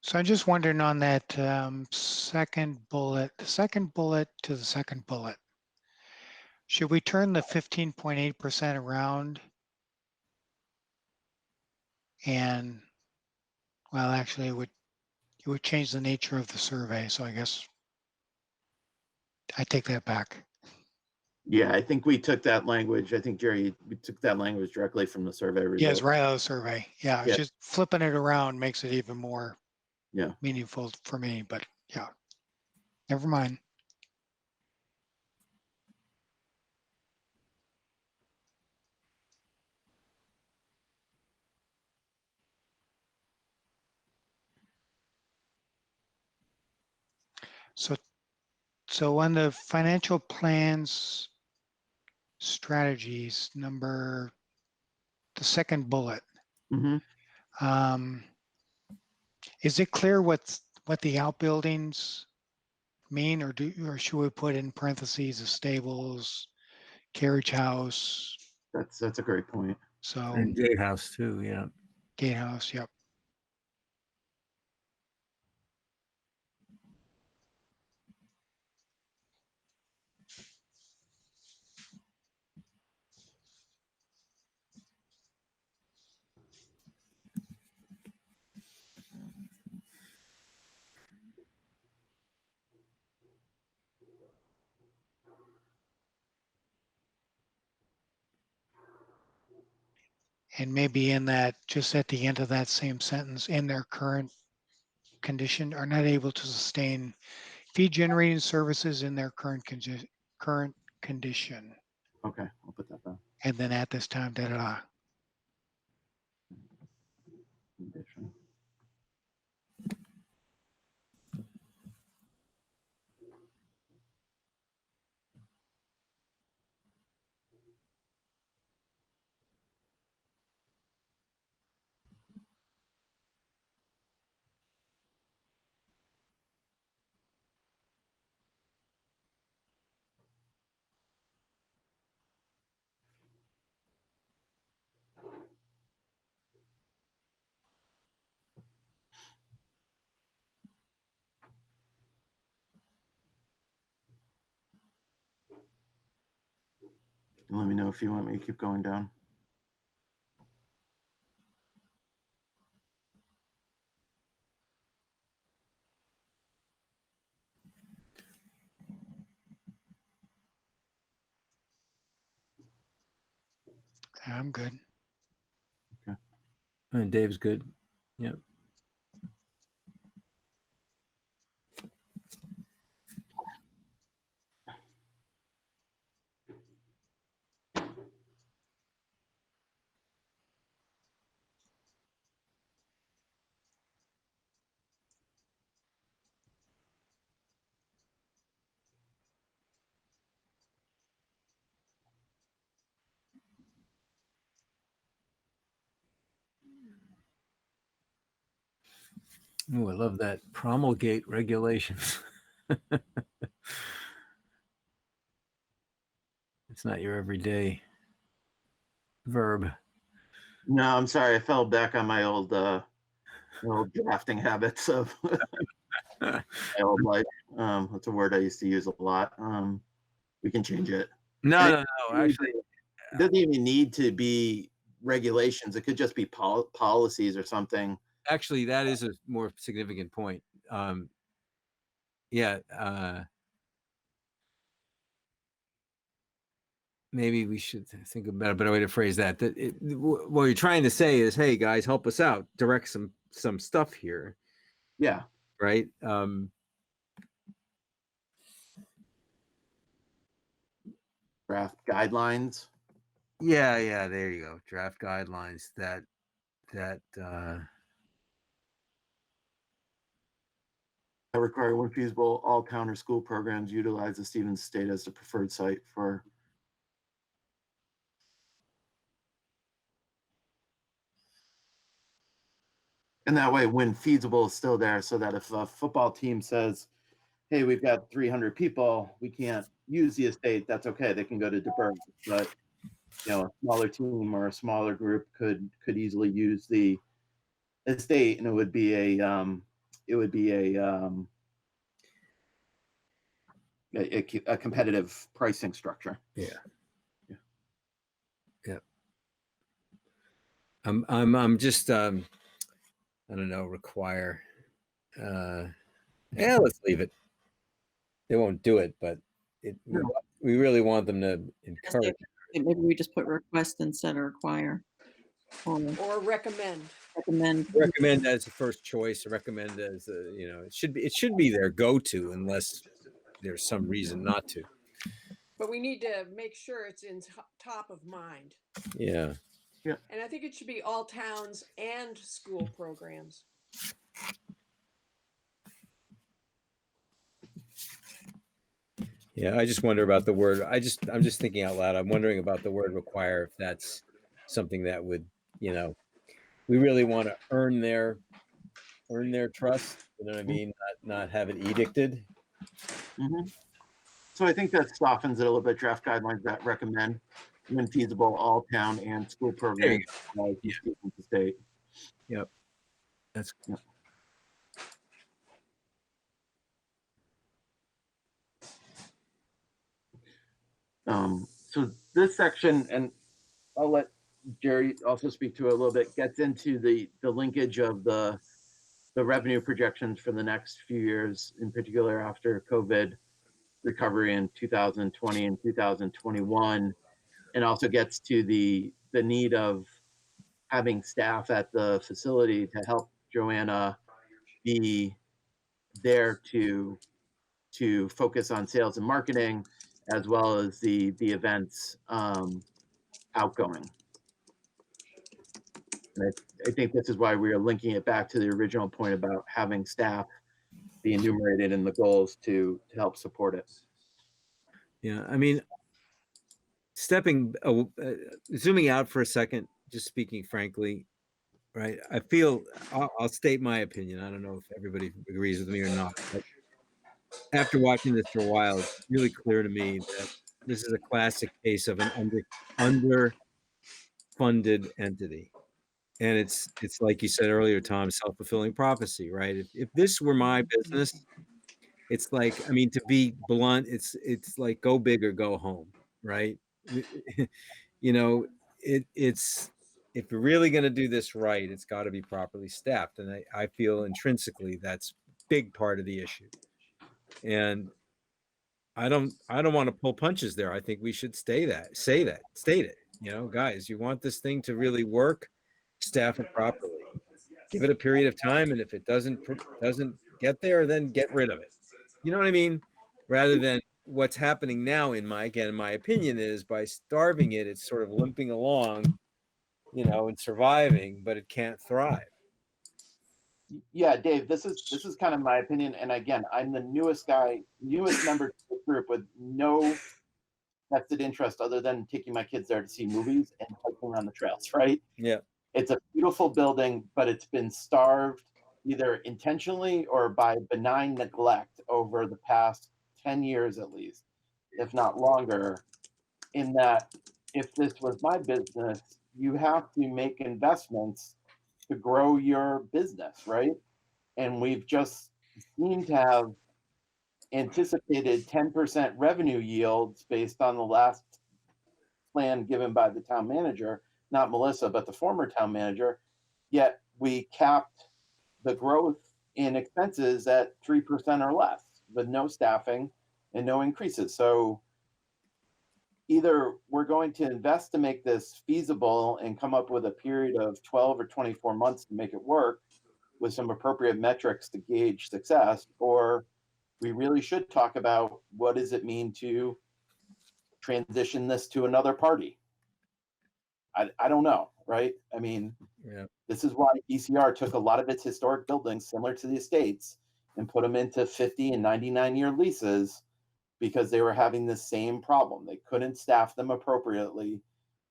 So I'm just wondering on that second bullet, the second bullet to the second bullet, should we turn the 15.8% around? And well, actually, it would change the nature of the survey. So I guess I take that back. Yeah, I think we took that language. I think, Jerry, we took that language directly from the survey result. Yeah, it's right out of the survey. Yeah, Yeah. just flipping it around makes it even more Yeah. meaningful for me, but yeah, never mind. So on the financial plans strategies, the second bullet, Hmm. is it clear what the outbuildings mean, or should we put in parentheses the stables, carriage house? That's a great point. So And gatehouse too, yeah. gatehouse, yep. And maybe in that, just at the end of that same sentence, in their current condition, are not able to sustain fee generating services in their current condition. Okay, I'll put that down. And then at this time, da da da. Condition. Let me know if you want me to keep going down. I'm good. And Dave's good. Yep. Oh, I love that. Promulgate regulations. It's not your everyday verb. No, I'm sorry. I fell back on my old drafting habits of my old life. That's a word I used to use a lot. We can change it. No, And no, no. Actually, it doesn't even need to be regulations. It could just be policies or something. actually, that is a more significant point. Yeah. Maybe we should think about a better way to phrase that. What you're trying to say is, hey guys, help us out, direct some stuff here, Yeah. right? Draft guidelines. Yeah, there you go. Draft guidelines that I require, when feasible, all counter school programs utilize the Stevens State as the preferred site for. And that way, when feasible is still there, so that if a football team says, hey, we've got 300 people, we can't use the estate, that's okay. They can go to DeBerg. But a smaller team or a smaller group could easily use the estate, and it would be a competitive pricing structure. yeah. I'm just I don't know, require. Yeah, let's leave it. They won't do it, but we really want them to encourage. Maybe we just put request instead of require. Or recommend. recommend. Recommend as the first choice, recommend as it should be their go-to unless there's some reason not to. But we need to make sure it's in top of mind. Yeah. And I think it should be all towns and school programs. Yeah, I just wonder about the word. I'm just thinking out loud. I'm wondering about the word require, if that's something that would, we really want to earn their trust. You know what I mean? Not have it edicted. Mhm. So I think that softens it a little bit. Draft guidelines that recommend, when feasible, all town and school programs like Yeah. the state. Yep. That's Yep. So this section, and I'll let Jerry also speak to it a little bit, gets into the linkage of the revenue projections for the next few years, in particular after COVID recovery in 2020 and 2021, and also gets to the need of having staff at the facility to help Joanna be there to focus on sales and marketing, as well as the events outgoing. And I think this is why we are linking it back to the original point about having staff be enumerated in the goals to help support it. Yeah. I mean, zooming out for a second, just speaking frankly, right? I feel I'll state my opinion. I don't know if everybody agrees with me or not, but after watching this for a while, it's really clear to me that this is a classic case of an underfunded entity. And it's like you said earlier, Tom, self-fulfilling prophecy, right? If this were my business, it's like, I mean, to be blunt, it's like go big or go home, right? It's if you're really going to do this right, it's got to be properly staffed, and I feel intrinsically that's big part of the issue. And I don't want to pull punches there. I think we should state it. Guys, you want this thing to really work, staff it properly. Give it a period of time, and if it doesn't get there, then get rid of it. You know what I mean? Rather than what's happening now, in my opinion, is by starving it, it's sort of limping along, and surviving, but it can't thrive. Yeah, Dave, this is kind of my opinion. And again, I'm the newest member to the group with no vested interest other than taking my kids there to see movies and hiking on the trails, right? Yeah. It's a beautiful building, but it's been starved either intentionally or by benign neglect over the past 10 years at least, if not longer, in that if this was my business, you have to make investments to grow your business, right? And we've just seemed to have anticipated 10% revenue yields based on the last plan given by the town manager, not Melissa, but the former town manager. Yet we capped the growth in expenses at 3% or less with no staffing and no increases. So either we're going to invest to make this feasible and come up with a period of 12 or 24 months to make it work with some appropriate metrics to gauge success, or we really should talk about what does it mean to transition this to another party. I don't know, right? I mean, Yeah. This is why ECR took a lot of its historic buildings similar to the estates and put them into 50 and 99-year leases, because they were having the same problem. They couldn't staff them appropriately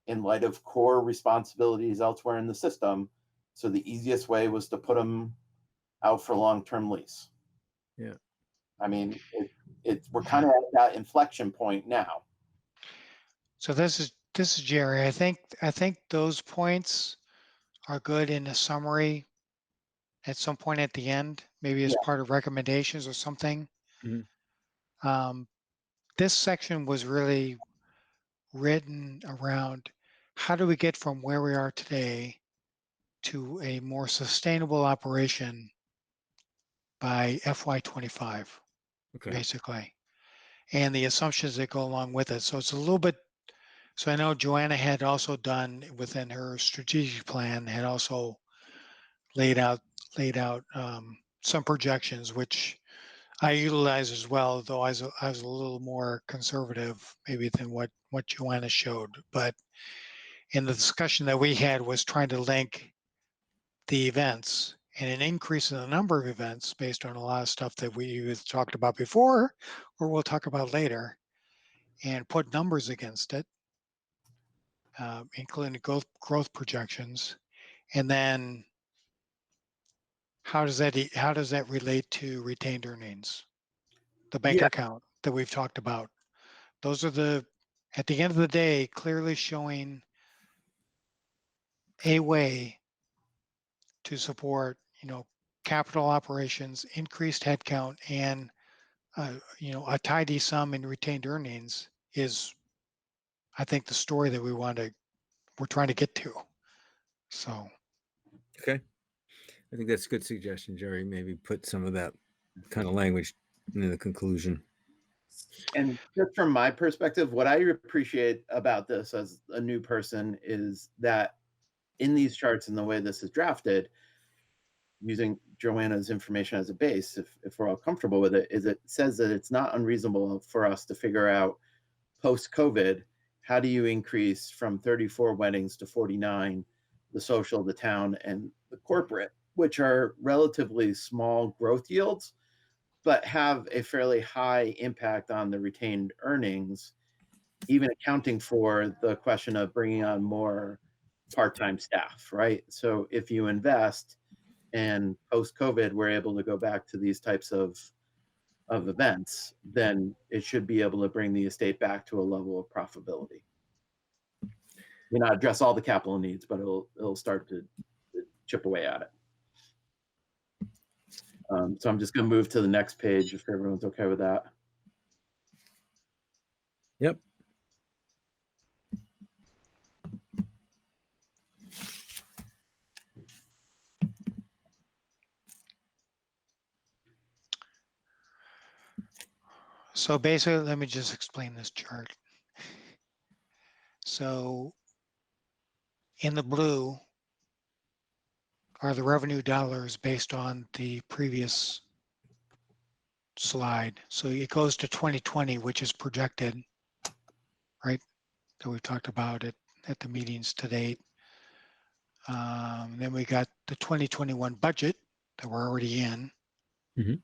in light of core responsibilities elsewhere in the system. So the easiest way was to put them out for long-term lease. Yeah. I mean, we're kind of at that inflection point now. So this is Jerry. I think those points are good in a summary at some point at the end, maybe as part of recommendations or something. Mm-hmm. This section was really written around how do we get from where we are today to a more sustainable operation by FY25, Okay. basically, and the assumptions that go along with it. So it's a little bit, so I know Joanna had also done within her strategic plan, had also laid out some projections, which I utilize as well, though I was a little more conservative maybe than what Joanna showed. But in the discussion that we had was trying to link the events and an increase in the number of events based on a lot of stuff that we either talked about before or we'll talk about later, and put numbers against it, including growth projections. And then how does that relate to retained earnings? The bank Yeah. account that we've talked about. Those are at the end of the day, clearly showing a way to support, capital operations, increased headcount, and a tidy sum in retained earnings is, I think, the story that we're trying to get to. So, Okay. I think that's a good suggestion, Jerry. Maybe put some of that kind of language in the conclusion. And just from my perspective, what I appreciate about this as a new person is that in these charts and the way this is drafted, using Joanna's information as a base, if we're all comfortable with it, is it says that it's not unreasonable for us to figure out post-COVID, how do you increase from 34 weddings to 49, the social, the town, and the corporate, which are relatively small growth yields, but have a fairly high impact on the retained earnings, even accounting for the question of bringing on more part-time staff, right? So if you invest and post-COVID, we're able to go back to these types of events, then it should be able to bring the estate back to a level of profitability. May not address all the capital needs, but it'll start to chip away at it. So I'm just going to move to the next page if everyone's okay with that. Yep. so basically, let me just explain this chart. So in the blue are the revenue dollars based on the previous slide. So it goes to 2020, which is projected, right? That we talked about it at the meetings to date. Then we got the 2021 budget that we're already in. Mhm.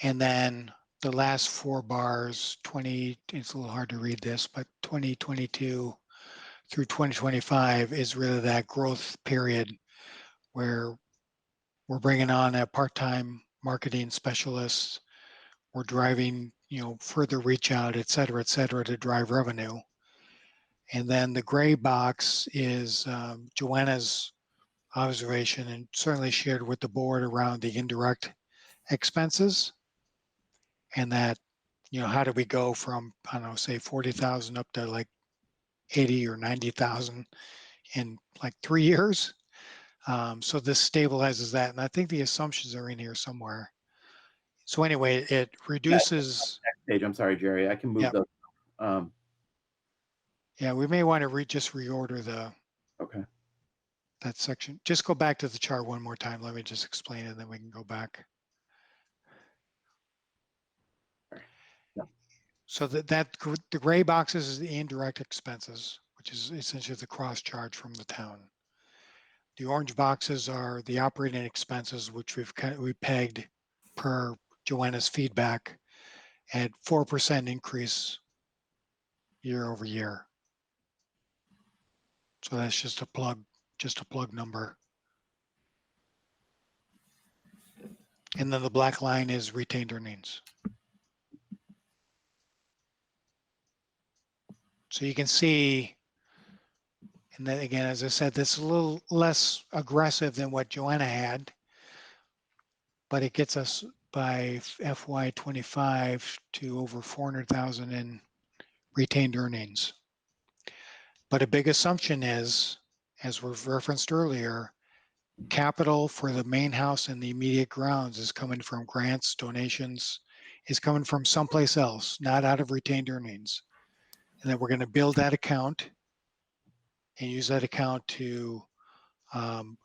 And then the last four bars, it's a little hard to read this, but 2022 through 2025 is really that growth period where we're bringing on a part-time marketing specialist. We're driving, further reach out, et cetera, to drive revenue. And then the gray box is Joanna's observation and certainly shared with the board around the indirect expenses. And that, how do we go from, I don't know, say 40,000 up to like 80 or 90,000 in like 3 years? So this stabilizes that. And I think the assumptions are in here somewhere. So anyway, it reduces. Next page, I'm sorry, Jerry, I can move Yep. those. Yeah, we may want to just reorder Okay. that section. Just go back to the chart one more time. Let me just explain it, and then we can go back. Yeah. So the gray boxes is the indirect expenses, which is essentially the cross charge from the town. The orange boxes are the operating expenses, which we pegged per Joanna's feedback at 4% increase year over year. So that's just a plug number. And then the black line is retained earnings. So you can see, and then again, as I said, this is a little less aggressive than what Joanna had, but it gets us by FY25 to over 400,000 in retained earnings. But a big assumption is, as was referenced earlier, capital for the main house and the immediate grounds is coming from grants, donations, is coming from someplace else, not out of retained earnings. And then we're going to build that account and use that account to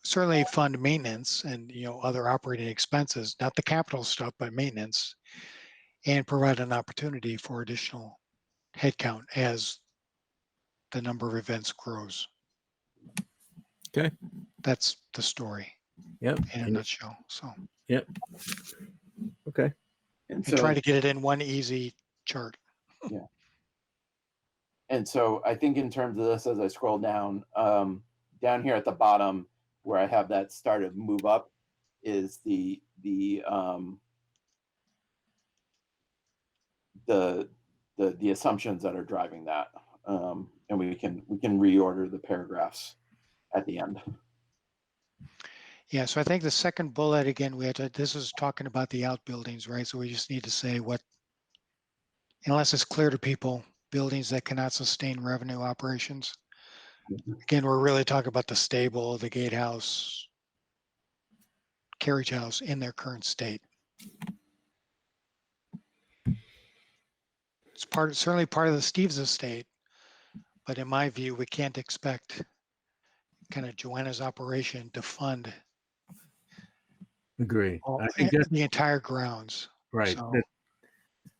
Certainly fund maintenance and, other operating expenses, not the capital stuff, but maintenance, and provide an opportunity for additional headcount as the number of events grows. Okay. That's the story Yep. in a nutshell. So, Yep. Okay. And and try so, to get it in one easy chart. and so I think in terms of this, as I scroll down, down here at the bottom where I have that start of move up is the assumptions that are driving that. And we can reorder the paragraphs at the end. Yeah, so I think the second bullet, again, this is talking about the outbuildings, right? So we just need to say unless it's clear to people, buildings that cannot sustain revenue operations. Again, we're really talking about the stable, the gatehouse, carriage house in their current state. It's certainly part of the Steve's estate, but in my view, we can't expect kind of Joanna's operation to fund Agree. I think that's the entire grounds. right. So,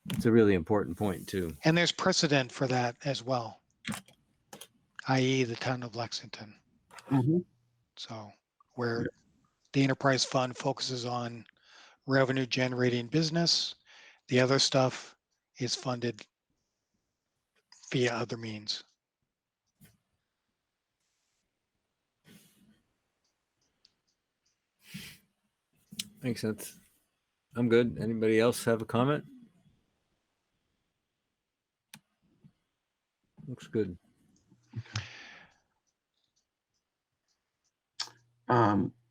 That's a really important point too. and there's precedent for that as well, i.e. the town of Lexington. Mm-hmm. So where the enterprise fund focuses on revenue generating business, the other stuff is funded via other means. Makes sense. I'm good. Anybody else have a comment? Looks good.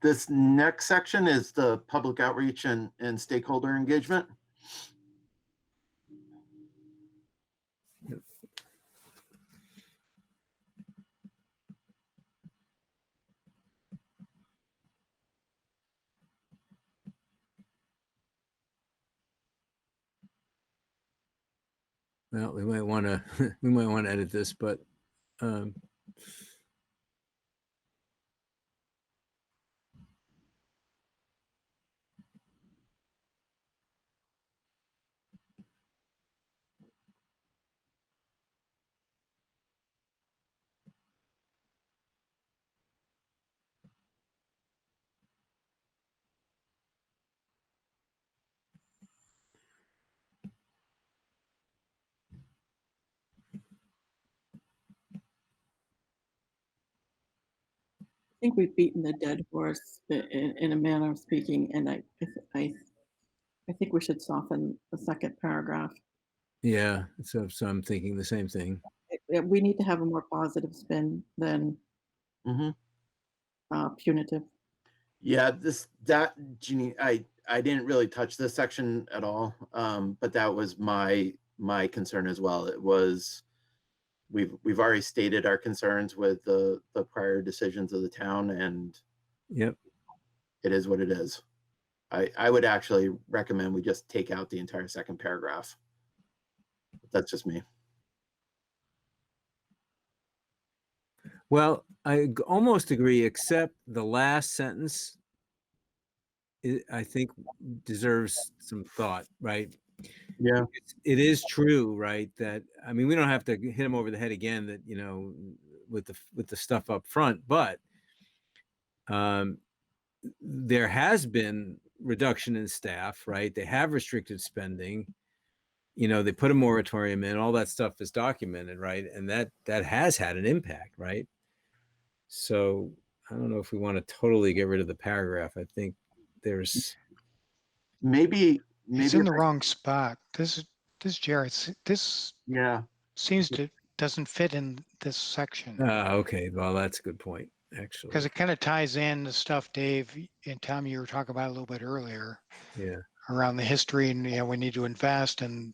This next section is the public outreach and stakeholder engagement. Well, we might want to we might want to edit this, but I think we've beaten the dead horse in a manner of speaking, and I think we should soften the second paragraph. yeah. So I'm thinking the same thing. We need to have a more positive spin than punitive. Yeah, Jeannie, I didn't really touch this section at all, but that was my concern as well. It was we've already stated our concerns with the prior decisions of the town, and Yep. it is what it is. I would actually recommend we just take out the entire second paragraph. That's just me. Well, I almost agree, except the last sentence, I think deserves some thought, right? Yeah. It is true, right? That, I mean, we don't have to hit him over the head again that, with the stuff up front, but there has been reduction in staff, right? They have restricted spending. They put a moratorium in, all that stuff is documented, right? And that has had an impact, right? So I don't know if we want to totally get rid of the paragraph. I think there's Maybe It's in the wrong spot. This Jared, this yeah. doesn't fit in this section. Okay. Well, that's a good point, actually. Because it kind of ties in the stuff Dave and Tom you were talking about a little bit earlier. Yeah. Around the history, and we need to invest, and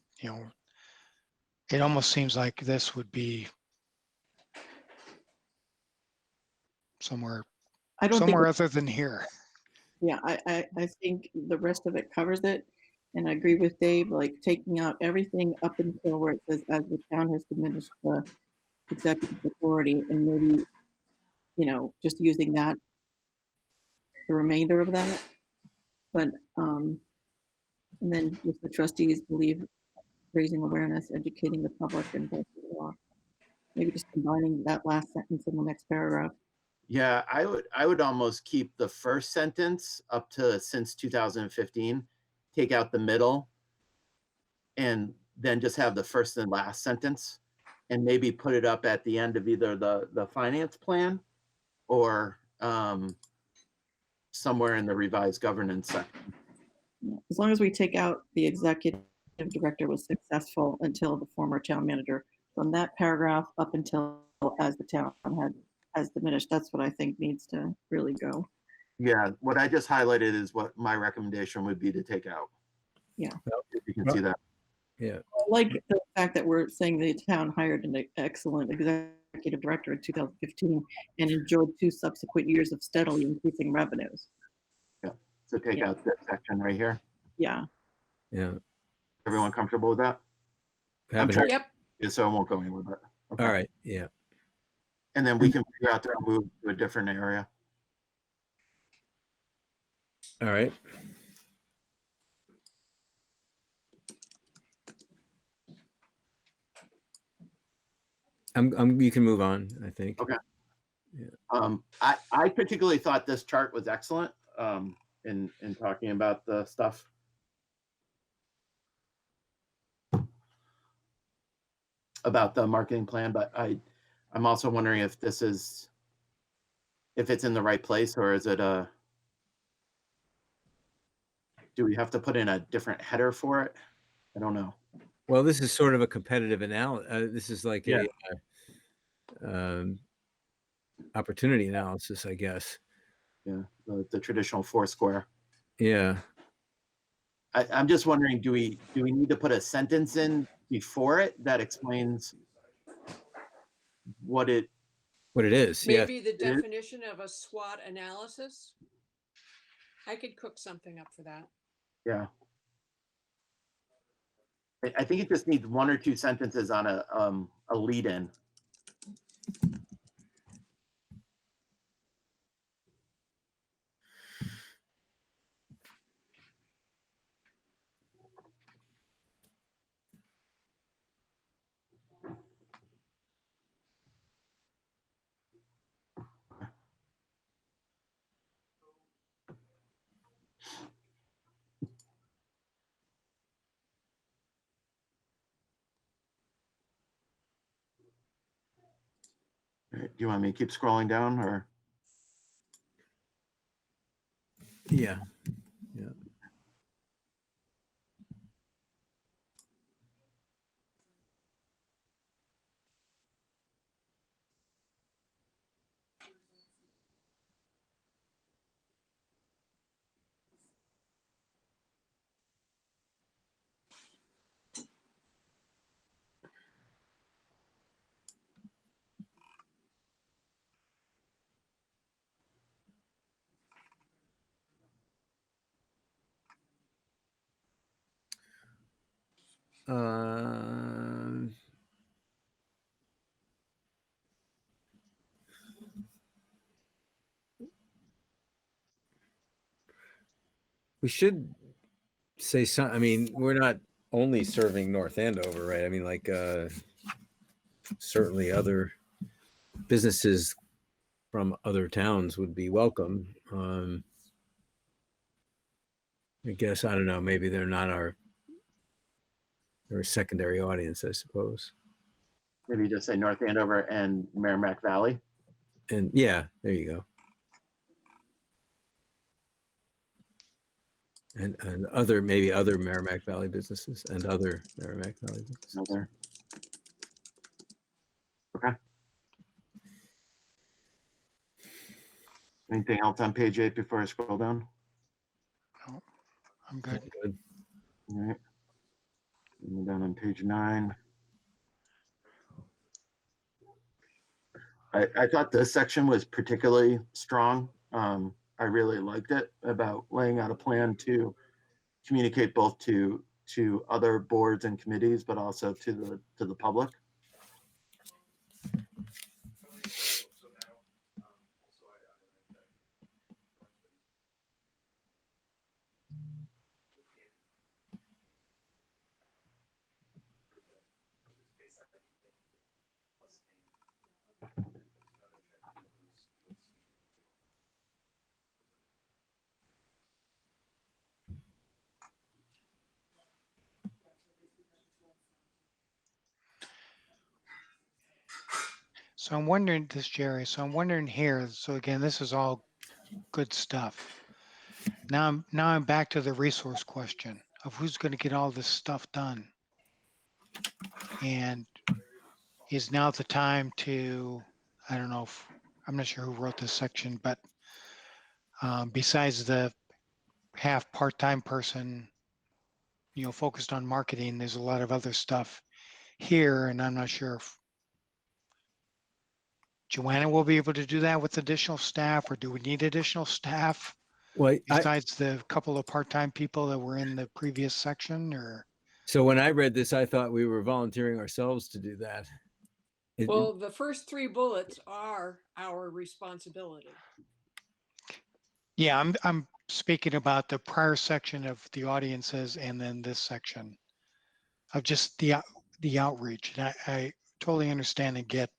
it almost seems like this would be somewhere I don't think. other than here. Yeah, I think the rest of it covers it, and I agree with Dave. Like taking out everything up until where it says, "As the town has diminished the executive authority," and maybe just using that the remainder of that. But, and then just the trustees believe raising awareness, educating the public and the law. Maybe just combining that last sentence in the next paragraph. Yeah, I would almost keep the first sentence up to since 2015, take out the middle, and then just have the first and last sentence, and maybe put it up at the end of either the finance plan or somewhere in the revised governance section. Yeah, as long as we take out the executive director was successful until the former town manager, from that paragraph up until as the town has diminished, that's what I think needs to really go. Yeah, what I just highlighted is what my recommendation would be to take out. Yeah. If you can see that. Yeah. I like the fact that we're saying the town hired an excellent executive director in 2015 and enjoyed 2 subsequent years of steadily increasing revenues. So take Yeah. out this section right here. Yeah. Yeah. Everyone comfortable with that? Haven't trying- heard- Yep. Yeah, so I won't go anywhere, but. Okay. All right. Yeah. And then we can figure out to move to a different area. All right. You can move on, I think. Okay. I particularly thought this chart was excellent in talking about the stuff. About the marketing plan, but I'm also wondering if this is, if it's in the right place, or is it do we have to put in a different header for it? I don't know. Well, this is sort of a competitive analysis. This is like Yeah. opportunity analysis, I guess. Yeah, the traditional Foursquare. Yeah. I'm just wondering, do we need to put a sentence in before it that explains what it? What it is. Yeah. Maybe the definition of a SWOT analysis. I could cook something up for that. Yeah. I think it just needs 1 or 2 sentences on a lead-in. Do you want me to keep scrolling down, or? Yeah. Yeah. We should say some. I mean, we're not only serving North Andover, right? I mean, like certainly other businesses from other towns would be welcome. I guess I don't know. Maybe they're not our secondary audience, I suppose. Maybe just say North Andover and Merrimack Valley. And yeah, there you go. And other, maybe other Merrimack Valley businesses and other Merrimack Valley businesses. Another. Okay. Anything else on page 8 before I scroll down? No, I'm good. Good. All right. We're down on page 9. I thought this section was particularly strong. I really liked it, about laying out a plan to communicate both to other boards and committees, but also to the public. So I'm wondering this, Jerry. So I'm wondering here. So again, this is all good stuff. Now I'm back to the resource question of who's going to get all this stuff done. And is now the time to, I don't know if, I'm not sure who wrote this section, but besides the half part-time person, focused on marketing, there's a lot of other stuff here, and I'm not sure if Joanna will be able to do that with additional staff, or do we need additional staff Well, besides the couple of part-time people that were in the previous section? Or so when I read this, I thought we were volunteering ourselves to do that. Well, the first three bullets are our responsibility. yeah, I'm speaking about the prior section of the audiences, and then this section of just the outreach. And I totally understand and get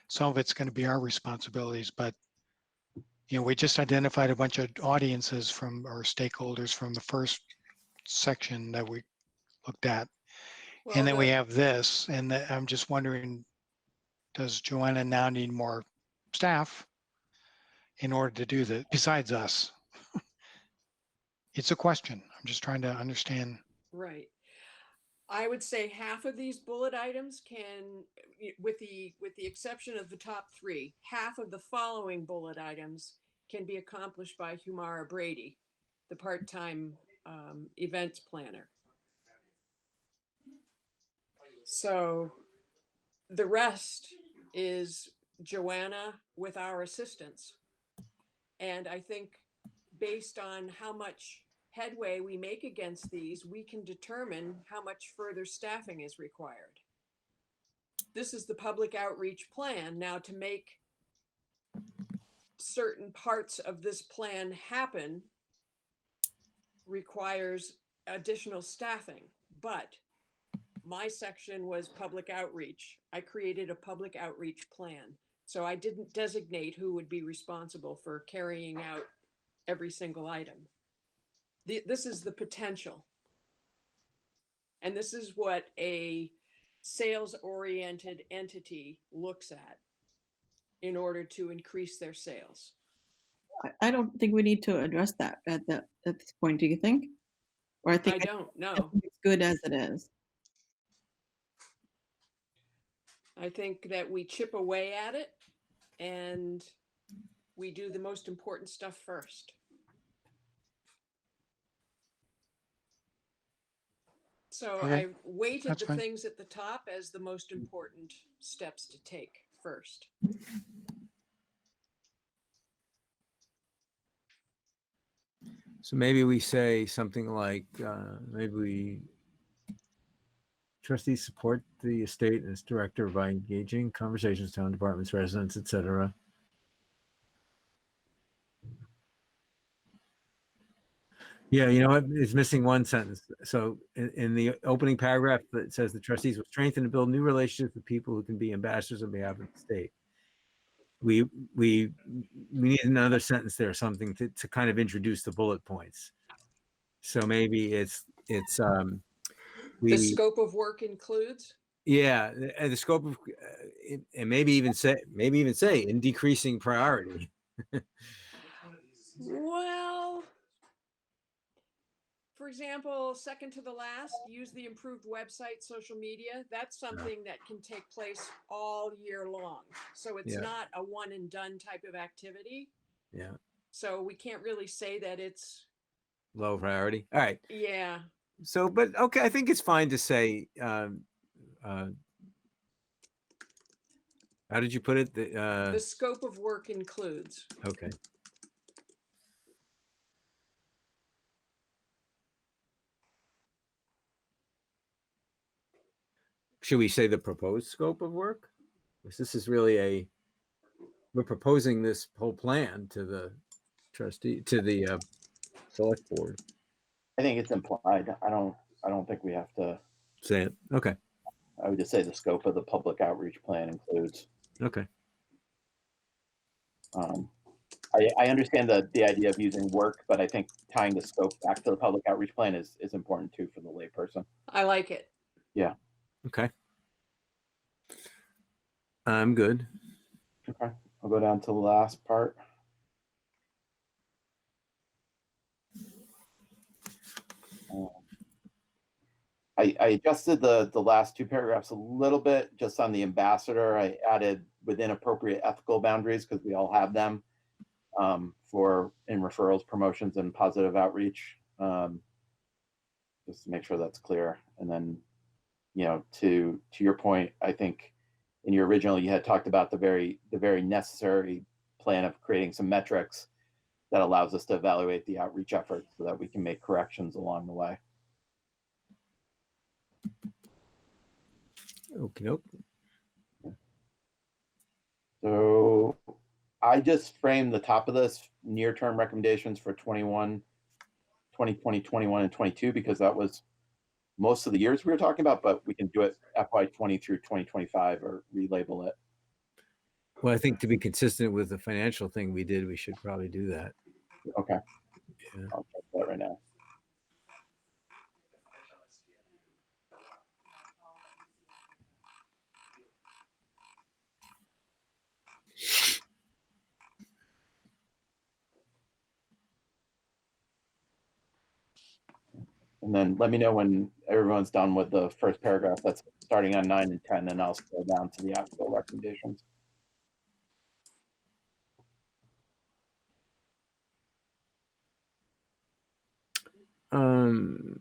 some of it's going to be our responsibilities, but we just identified a bunch of audiences from our stakeholders from the first section that we looked at. Well, And then we have this, and I'm just wondering, does Joanna now need more staff in order to do that besides us? It's a question. I'm just trying to understand. right. I would say half of these bullet items can, with the exception of the top three, half of the following bullet items can be accomplished by Humara Brady, the part-time events planner. So the rest is Joanna with our assistance. And I think based on how much headway we make against these, we can determine how much further staffing is required. This is the public outreach plan. Now, to make certain parts of this plan happen requires additional staffing, but my section was public outreach. I created a public outreach plan. So I didn't designate who would be responsible for carrying out every single item. This is the potential. And this is what a sales-oriented entity looks at in order to increase their sales. I don't think we need to address that at this point. Do you think? Or I think don't I know. think it's good as it is. I think that we chip away at it and we do the most important stuff first. So Okay, I weighted that's the fine. things at the top as the most important steps to take first. So maybe we say something like, trustees support the estate and its director by engaging conversations, town departments, residents, etc. Yeah, you know what? It's missing one sentence. So in the opening paragraph that says the trustees will strengthen and build new relationships with people who can be ambassadors on behalf of the state. We need another sentence there, something to kind of introduce the bullet points. So maybe it's The scope of work includes? yeah, and the scope of and maybe even say in decreasing priority. Well, for example, second to the last, use the improved website, social media. That's something that can take place all year long. So it's Yeah. not a one and done type of activity. Yeah, So we can't really say that it's, low priority. All right. yeah. So, but okay, I think it's fine to say. How did you put it? The scope of work includes. Okay. Should we say the proposed scope of work? Because this is really we're proposing this whole plan to the trustee, to the select board. I think it's implied. I don't think we have to. Say it. Okay. I would just say the scope of the public outreach plan includes. Okay. I understand the idea of using work, but I think tying the scope back to the public outreach plan is important too for the layperson. I like it. Okay. I'm good. Okay, I'll go down to the last part. I adjusted the last two paragraphs a little bit just on the ambassador. I added within appropriate ethical boundaries because we all have them for in referrals, promotions, and positive outreach. Just to make sure that's clear. And then, to your point, I think in your original you had talked about the very necessary plan of creating some metrics that allows us to evaluate the outreach efforts so that we can make corrections along the way. Okay, nope. So I just framed the top of this near-term recommendations for 2020, 21, and 22 because that was most of the years we were talking about, but we can do it FY 20 through 2025 or relabel it. Well, I think to be consistent with the financial thing we did, we should probably do that. Okay. Yeah. I'll check that right now. And then let me know when everyone's done with the first paragraph. That's starting on 9 and 10, and I'll scroll down to the actual recommendations.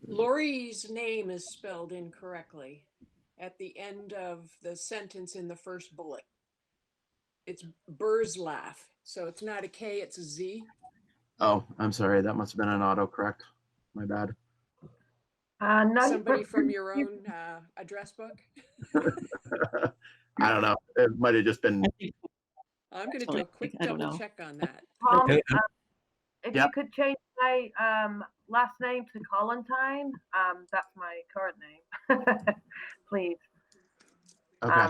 Lori's name is spelled incorrectly at the end of the sentence in the first bullet. It's Burzlaff, so it's not a K, it's a Z. Oh, I'm sorry. That must have been an autocorrect. My bad. No, Somebody from your own address book. I don't know. It might have just been. I think I'm going to do a quick I don't double know. check on that. Tom, Hey, if Yep. you could change my last name to Collentine, that's my current name, please. Okay.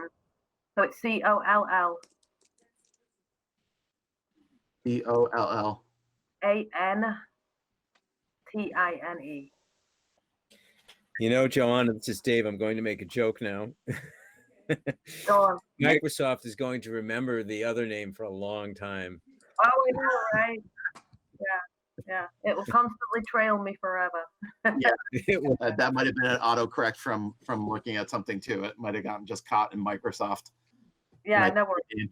So it's COLL COLL. ANTINE. Joanna, this is Dave. I'm going to make a joke now. Go on. Microsoft is going to remember the other name for a long time. Oh, I know, right? Yeah. It will constantly trail me forever. It will- That might have been an autocorrect from looking at something too. It might have gotten just caught in Microsoft. Yeah, Like- no worries.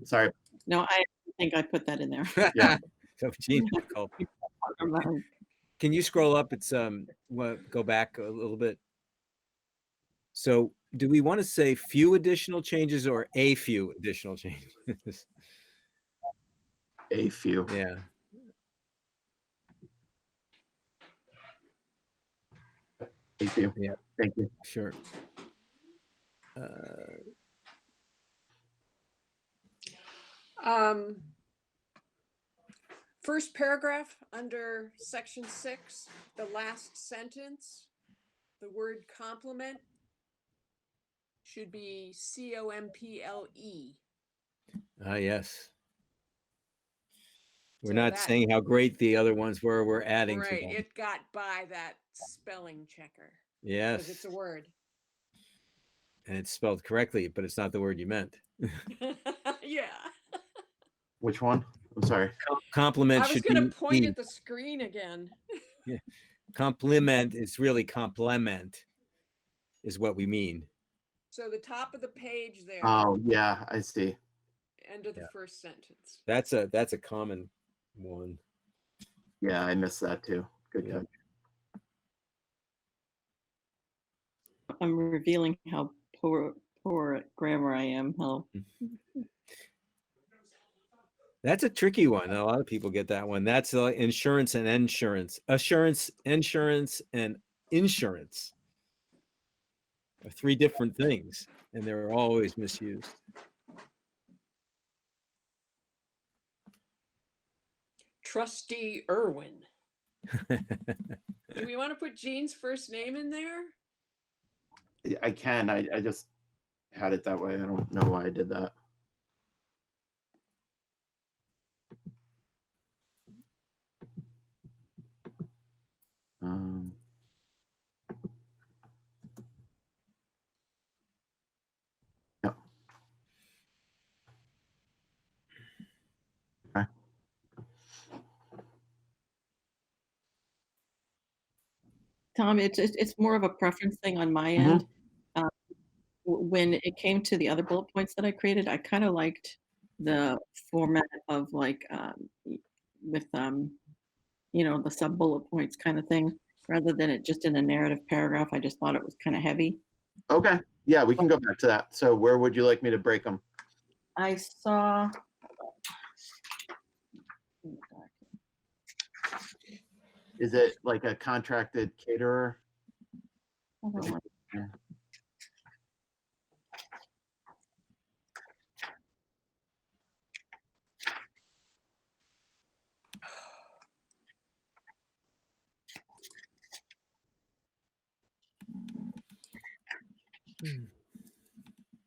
Sorry. No, I think I put that in there. Yeah. So, Gene, can you scroll up? It's go back a little bit. So, do we want to say few additional changes or a few additional changes? A few. Yeah. Thank you. Yeah. Thank you. Sure. First paragraph under section 6, the last sentence, the word complement should be COMPLE. Yes. We're So not that- saying how great the other ones were. We're adding to Right, them. it got by that spelling checker Yes. because it's a word. And it's spelled correctly, but it's not the word you meant. Yeah. Which one? I'm sorry. Compliment I was should going be to point E. at the screen again. Compliment is really complement is what we mean. So the top of the page there, Oh yeah, I see. end of the Yeah. first sentence. That's a common one. Yeah, I missed that too. Good Yeah. catch. I'm revealing how poor at grammar I am. Hello. That's a tricky one. A lot of people get that one. That's insurance and insurance. Assurance, insurance, and insurance are three different things, and they're always misused. Trustee Irwin. Do we want to put Jean's first name in there? I can. I just had it that way. I don't know why I did that. Yeah. Tom, it's more of a preference thing on my Mhm. end. When it came to the other bullet points that I created, I kind of liked the format of like with the sub bullet points kind of thing, rather than it just in a narrative paragraph. I just thought it was kind of heavy. Okay, yeah, we can go back to that. So where would you like me to break them? I saw. Is it like a contracted caterer? Hold on one-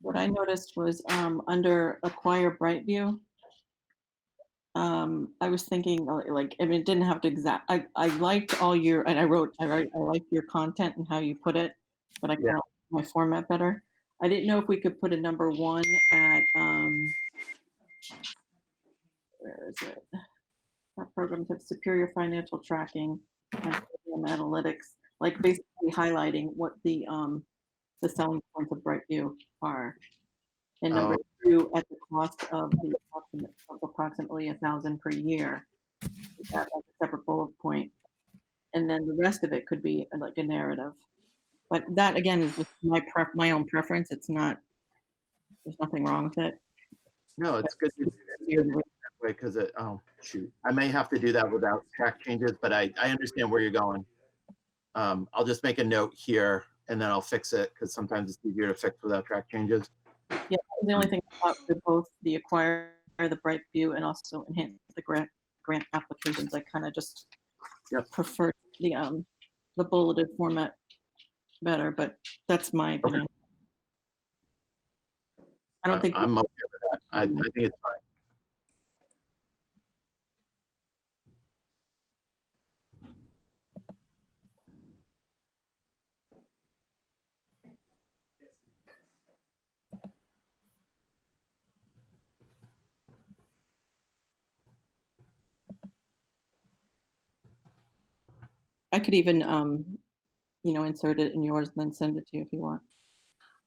What I noticed was under acquire Brightview. I was thinking like, I mean, it didn't have to I liked all your, and I liked your content and how you put it, but I Yeah. kind of like my format better. I didn't know if we could put a number 1 at, where is it? Our programs have superior financial tracking and program analytics, like basically highlighting what the selling points of Brightview are. And number Oh. 2, at the cost of approximately $1,000 per year. That as a separate bullet point. And then the rest of it could be like a narrative. But that again is just my own preference. It's not, there's nothing wrong with it. No, it's good to do that way because it, oh, shoot. I may have to do that without track changes, but I understand where you're going. I'll just make a note here and then I'll fix it because sometimes it's easier to fix without track changes. Yeah, the only thing I thought with both the acquire, the Brightview, and also enhance the grant applications, I kind of just prefer the bulleted format better, but that's my opinion. I don't think I'm okay with that. I think it's fine. I could even insert it in yours and then send it to you if you want.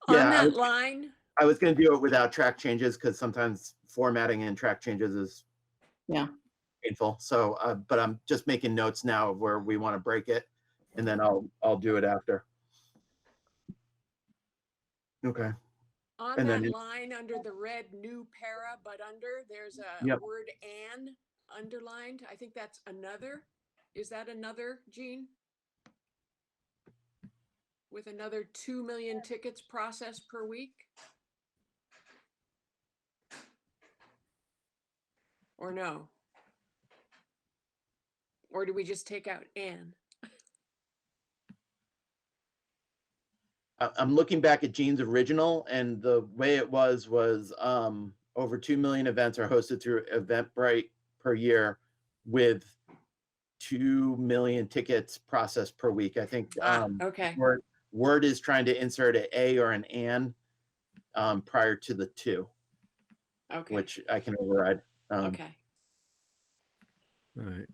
Yeah, On that line, I was going to do it without track changes because sometimes formatting and track changes is painful. So, but I'm just making notes now of where we want to break it, and then I'll do it after. Okay. on And that then line under the red new para, but under, there's a Yep. word "and" underlined. I think that's another. Is that another, Gene? With another 2 million tickets processed per week? Or no? Or do we just take out "and"? I'm looking back at Gene's original, and the way it was over 2 million events are hosted through Eventbrite per year, with 2 million tickets processed per week. I think Okay. Word is trying to insert an A or an "and" prior to the 2, Okay. which I can override. Okay. All right.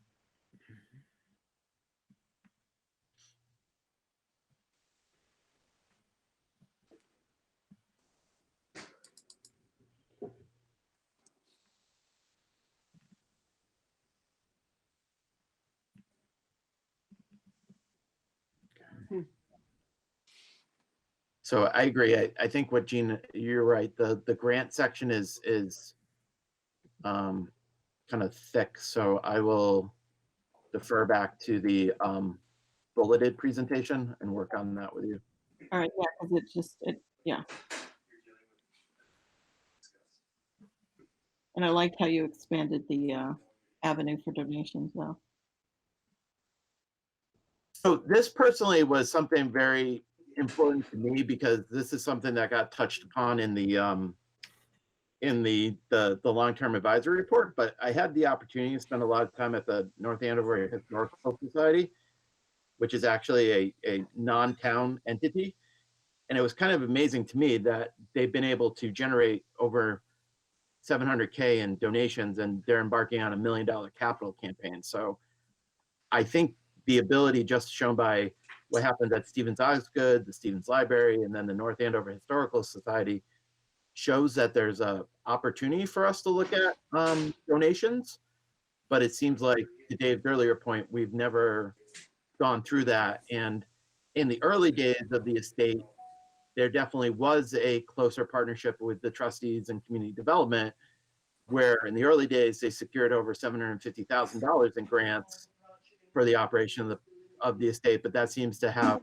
So I agree. I think what Gene, you're right. The grant section is kind of thick. So I will defer back to the bulleted presentation and work on that with you. All right, yeah, because yeah. And I liked how you expanded the avenue for donations though. So this personally was something very important to me because this is something that got touched upon in the long-term advisory report, but I had the opportunity to spend a lot of time at the North Andover Historical Society, which is actually a non-town entity. And it was kind of amazing to me that they've been able to generate over $700K in donations, and they're embarking on $1 million capital campaign. So I think the ability just shown by what happens at Stevens Osgood, the Stevens Library, and then the North Andover Historical Society shows that there's a opportunity for us to look at donations. But it seems like, to Dave's earlier point, we've never gone through that. And in the early days of the estate, there definitely was a closer partnership with the trustees and community development, where in the early days they secured over $750,000 in grants for the operation of the estate, but that seems to have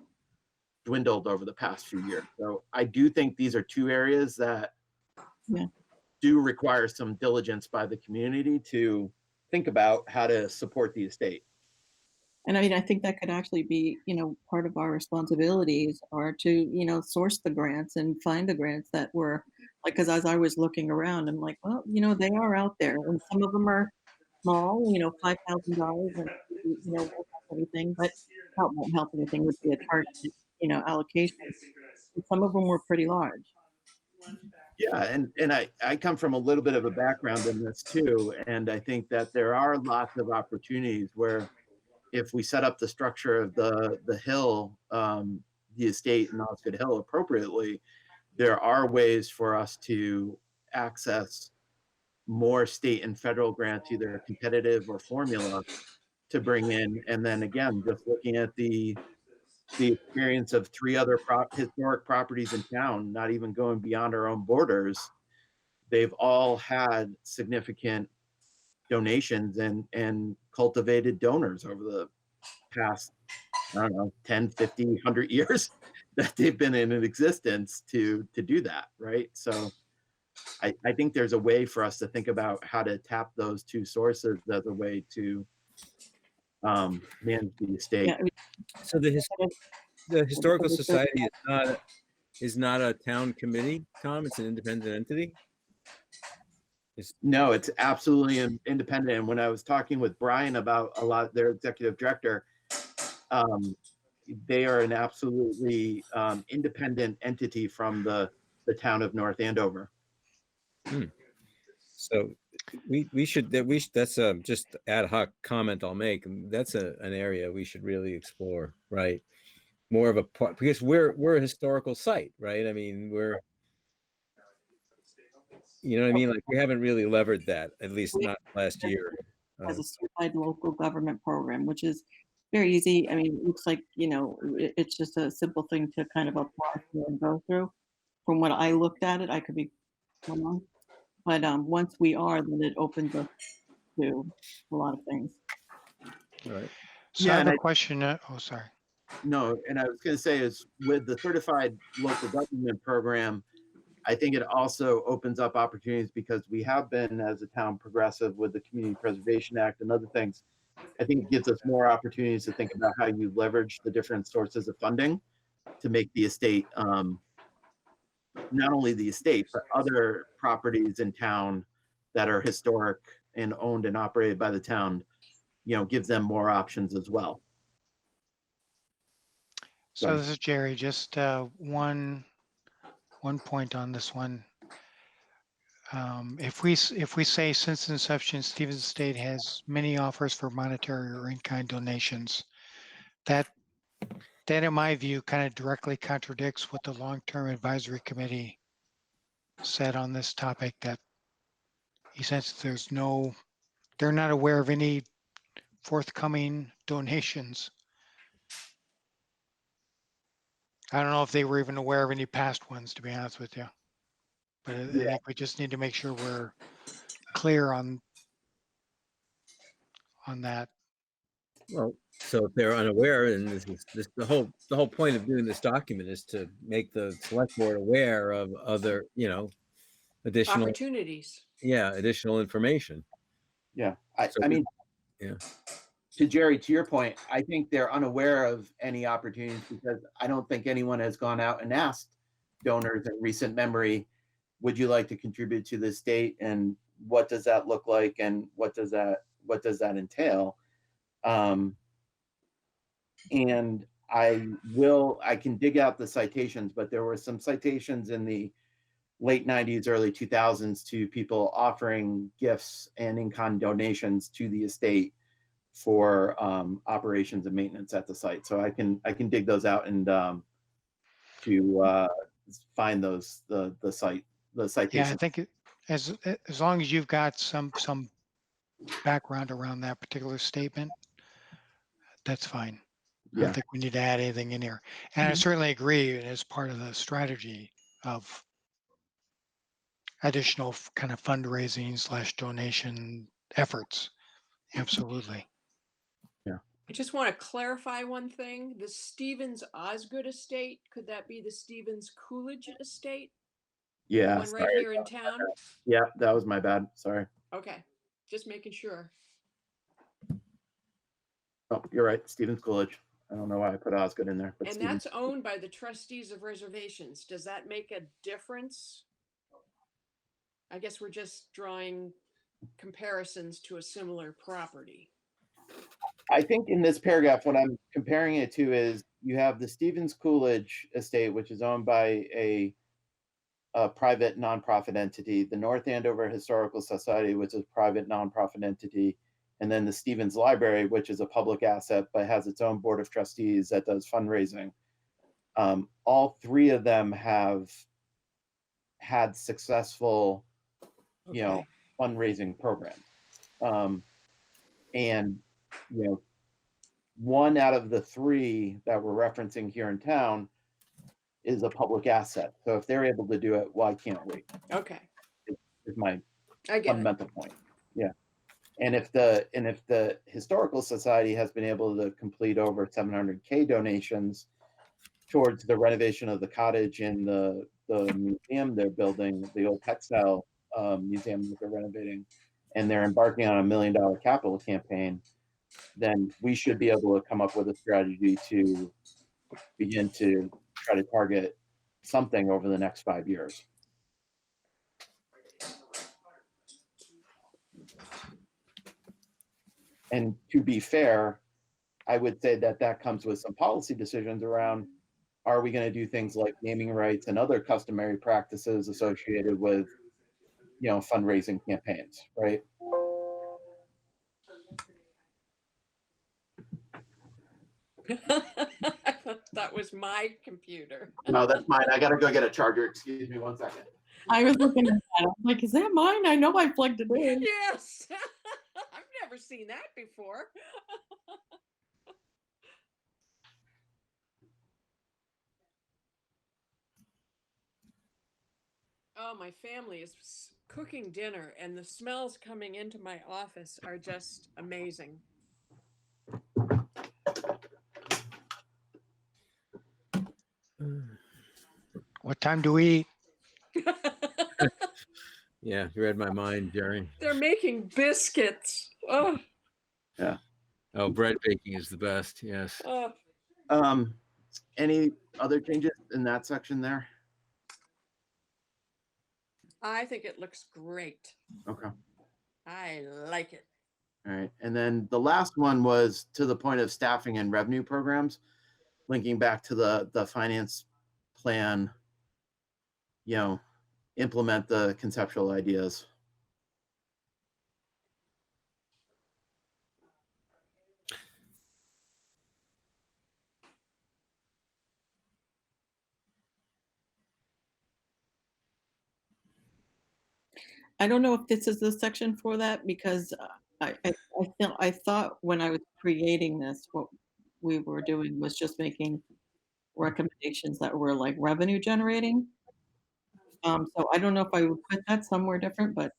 dwindled over the past few years. So I do think these are two areas that do require some diligence by the community to think about how to support the estate. And I mean, I think that could actually be, part of our responsibilities are to, source the grants and find the grants that were like, because as I was looking around, I'm like, well, they are out there, and some of them are small, $5,000, and won't help anything, but that won't help anything with the target, allocation. And some of them were pretty large. Yeah, and I come from a little bit of a background in this too, and I think that there are lots of opportunities where if we set up the structure of the hill, the estate in Osgood Hill appropriately, there are ways for us to access more state and federal grants, either competitive or formula, to bring in. And then again, just looking at the experience of three other historic properties in town, not even going beyond our own borders, they've all had significant donations and cultivated donors over the past, I don't know, 10, 50, 100 years that they've been in existence to do that, right? So I think there's a way for us to think about how to tap those two sources as a way to manage the estate. Yeah, I mean, So the Historical Society is not a town committee, Tom? It's an independent entity? No, it's absolutely independent. And when I was talking with Brian about their executive director, they are an absolutely independent entity from the town of North Andover. So we should that's just ad hoc comment I'll make. That's an area we should really explore, right? More of a part, because we're a historical site, right? I mean, you know what I mean? Like, we haven't really levered that, at least not last year. as a certified local government program, which is very easy. I mean, it looks like, it's just a simple thing to kind of apply for and go through. From what I looked at it, I could be wrong. But once we are, then it opens up to a lot of things. All right. So Yeah, I have and a question. Oh, sorry. No, and I was going to say is with the certified local government program, I think it also opens up opportunities because we have been, as a town, progressive with the Community Preservation Act and other things. I think it gives us more opportunities to think about how you leverage the different sources of funding to make the estate, not only the estate, but other properties in town that are historic and owned and operated by the town, gives them more options as well. So this is Jerry. Just one point on this one. If we say since inception, Stevens Estate has many offers for monetary or in-kind donations, that in my view kind of directly contradicts what the long-term advisory committee said on this topic, that he says they're not aware of any forthcoming donations. I don't know if they were even aware of any past ones, to be honest with you. But I think we just need to make sure we're clear on that. Well, so if they're unaware, and this the whole point of doing this document is to make the select board aware of other, additional Opportunities. additional information. Yeah, So I mean, yeah. To Jerry, to your point, I think they're unaware of any opportunities because I don't think anyone has gone out and asked donors in recent memory, would you like to contribute to the state, and what does that look like, and what does that entail? And I can dig out the citations, but there were some citations in the late 90s, early 2000s to people offering gifts and in-kind donations to the estate for operations and maintenance at the site. So I can dig those out and to find those the site the Yeah, I citation. think as long as you've got some background around that particular statement, that's fine. I Yeah. don't think we need to add anything in here. And I certainly agree as part of the strategy of additional kind of fundraising / donation efforts. Absolutely. I just want to clarify one thing. The Stevens Osgood estate, could that be the Stevens Coolidge estate? Yeah. One right Sorry. here in town? Yeah, that was my bad. Sorry. Okay, just making sure. Oh, you're right. Stevens Coolidge. I don't know why I put Osgood in there, but And Stevens. that's owned by the Trustees of Reservations. Does that make a difference? I guess we're just drawing comparisons to a similar property. I think in this paragraph, what I'm comparing it to is you have the Stevens Coolidge estate, which is owned by a private nonprofit entity, the North Andover Historical Society, which is a private nonprofit entity, and then the Stevens Library, which is a public asset but has its own board of trustees that does fundraising. All three of them have had successful, Okay. fundraising programs. And, one out of the three that we're referencing here in town is a public asset. So if they're able to do it, why can't we? Okay, Is my I get it. fundamental point. Yeah. And if the historical society has been able to complete over 700K donations towards the renovation of the cottage and the museum they're building, the old textile museum that they're renovating, and they're embarking on $1 million capital campaign, then we should be able to come up with a strategy to begin to try to target something over the next 5 years. And to be fair, I would say that comes with some policy decisions around, are we going to do things like naming rights and other customary practices associated with, fundraising campaigns, right? I thought that was my computer. No, that's mine. I got to go get a charger. Excuse me 1 second. I was looking at that. I'm like, is that mine? I know I plugged it in. Yes, I've never seen that before. Oh, my family is cooking dinner, and the smells coming into my office are just amazing. What time do we eat? Yeah, you read my mind, Jerry. They're making biscuits. Oh, Oh, bread baking is the best. Yes. oh. Any other changes in that section there? I think it looks great. Okay. I like it. All right. And then the last one was to the point of staffing and revenue programs, linking back to the finance plan, implement the conceptual ideas. I don't know if this is the section for that because I thought when I was creating this, what we were doing was just making recommendations that were like revenue generating. So I don't know if I would put that somewhere different, but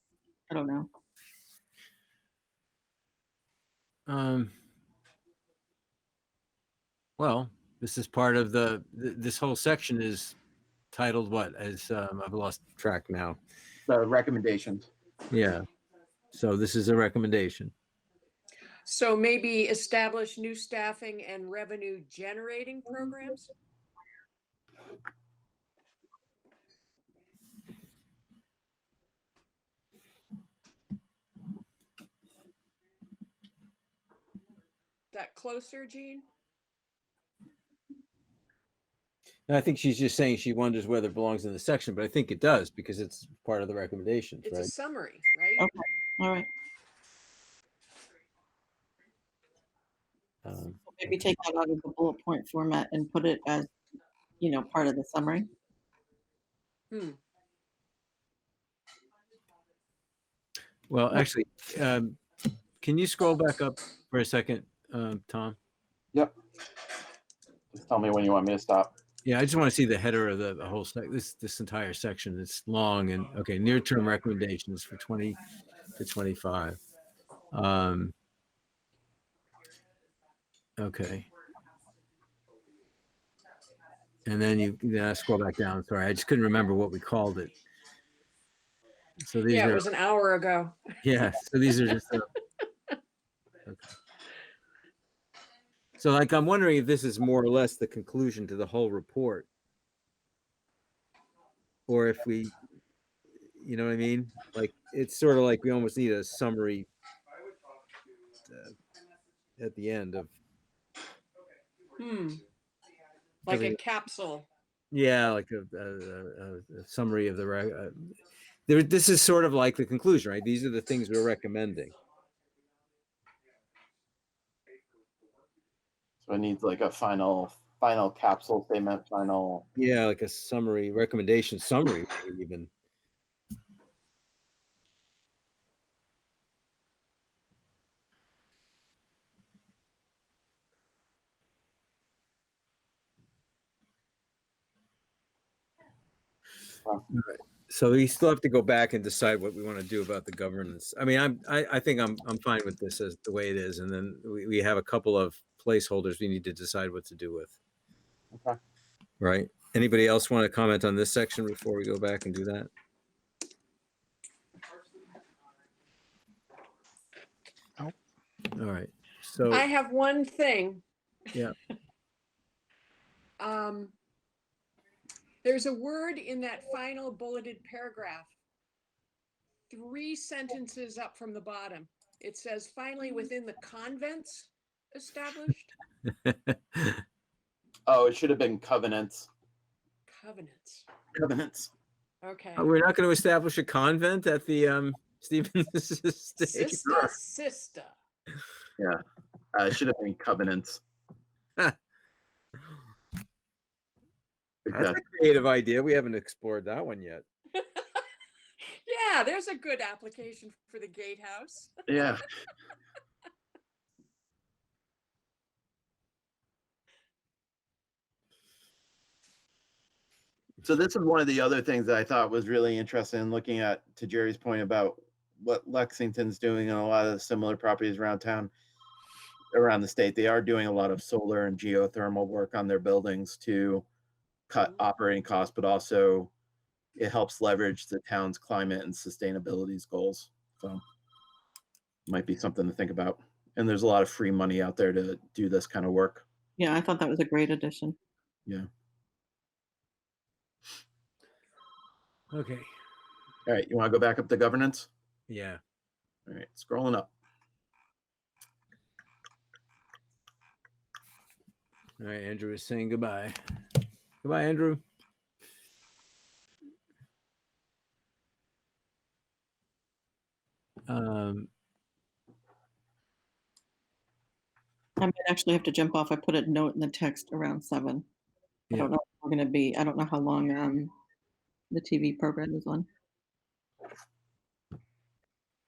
I don't know. Well, this is part of this whole section is titled what? As I've lost track now. The recommendations. Yeah. So this is a recommendation. So maybe establish new staffing and revenue generating programs? That closer, Jean? I think she's just saying she wonders whether it belongs in the section, but I think it does because it's part of the recommendations, It's a right? summary, right? Okay. All right. Maybe take that out of the bullet point format and put it as, part of the summary. Well, actually, can you scroll back up for a second, Tom? Yep. Just tell me when you want me to stop. Yeah, I just want to see the header of the whole this entire section. It's long and okay. Near-term recommendations for 20 to 25. Okay. And then you scroll back down. Sorry, I just couldn't remember what we called it. So these Yeah, are it was an hour ago. yeah. So these are just okay. So like I'm wondering if this is more or less the conclusion to the whole report, or if we, you know what I mean? Like it's sort of like we almost need a summary at the end of. Like a Everything. capsule. Yeah, like a summary of the this is sort of like the conclusion, right? These are the things we're recommending. So it needs like a final capsule statement, final. Yeah, like a summary, recommendation summary, even. Wow. Right. So we still have to go back and decide what we want to do about the governance. I mean, I think I'm fine with this as the way it is, and then we have a couple of placeholders we need to decide what to do with. Okay. Right. Anybody else want to comment on this section before we go back and do that? Nope. All right. So I have one thing. yeah. There's a word in that final bulleted paragraph, 3 sentences up from the bottom. It says, finally, within the convents established. Oh, it should have been covenants. Covenants. Covenants. Okay. We're not going to establish a convent at the Stevens estate. Sister. Yeah. It should have been covenants. That's a creative idea. We haven't explored that one yet. Yeah, there's a good application for the gatehouse. Yeah. So this is one of the other things that I thought was really interesting in looking at, to Jerry's point about what Lexington's doing and a lot of the similar properties around town, around the state. They are doing a lot of solar and geothermal work on their buildings to cut operating costs, but also it helps leverage the town's climate and sustainability goals. So might be something to think about. And there's a lot of free money out there to do this kind of work. Yeah, I thought that was a great addition. Yeah. Okay. All right. You want to go back up to governance? Yeah. All right. Scrolling up. All right. Andrew is saying goodbye. Goodbye, Andrew. I might actually have to jump off. I put a note in the text around 7. I Yeah. don't know if we're going to be, I don't know how long the TV program is on.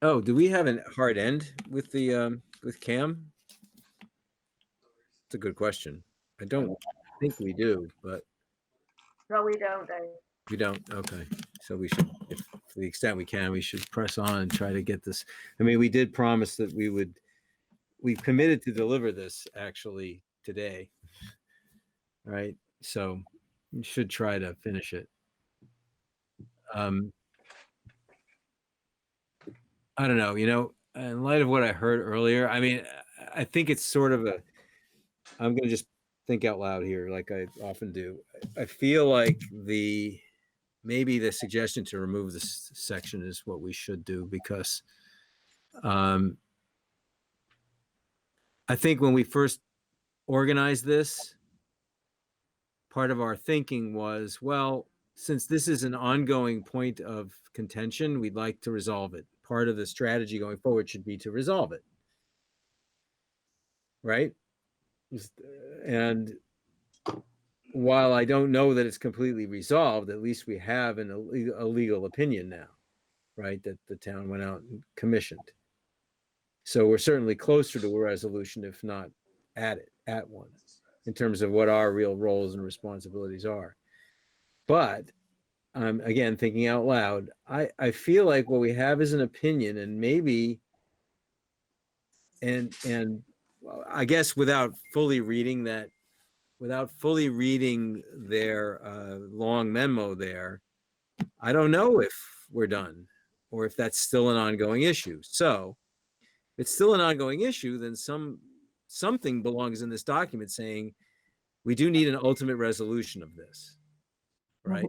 Oh, do we have a hard end with the with Cam? It's a good question. I don't think we do, but No, we don't, Dave. we don't. Okay. So we should, if to the extent we can, we should press on and try to get this. I mean, we did promise that we've committed to deliver this actually today. Right. So we should try to finish it. I don't know, in light of what I heard earlier, I mean, I think it's sort of I'm going to just think out loud here, like I often do. I feel like maybe the suggestion to remove this section is what we should do, because I think when we first organized this, part of our thinking was, well, since this is an ongoing point of contention, we'd like to resolve it. Part of the strategy going forward should be to resolve it. Right? And while I don't know that it's completely resolved, at least we have a legal opinion now, right? That the town went out and commissioned. So we're certainly closer to a resolution, if not at one, in terms of what our real roles and responsibilities are. But I'm again thinking out loud. I feel like what we have is an opinion, and maybe, and I guess without fully reading their long memo there, I don't know if we're done or if that's still an ongoing issue. So if it's still an ongoing issue, then something belongs in this document saying we do need an ultimate resolution of this, right?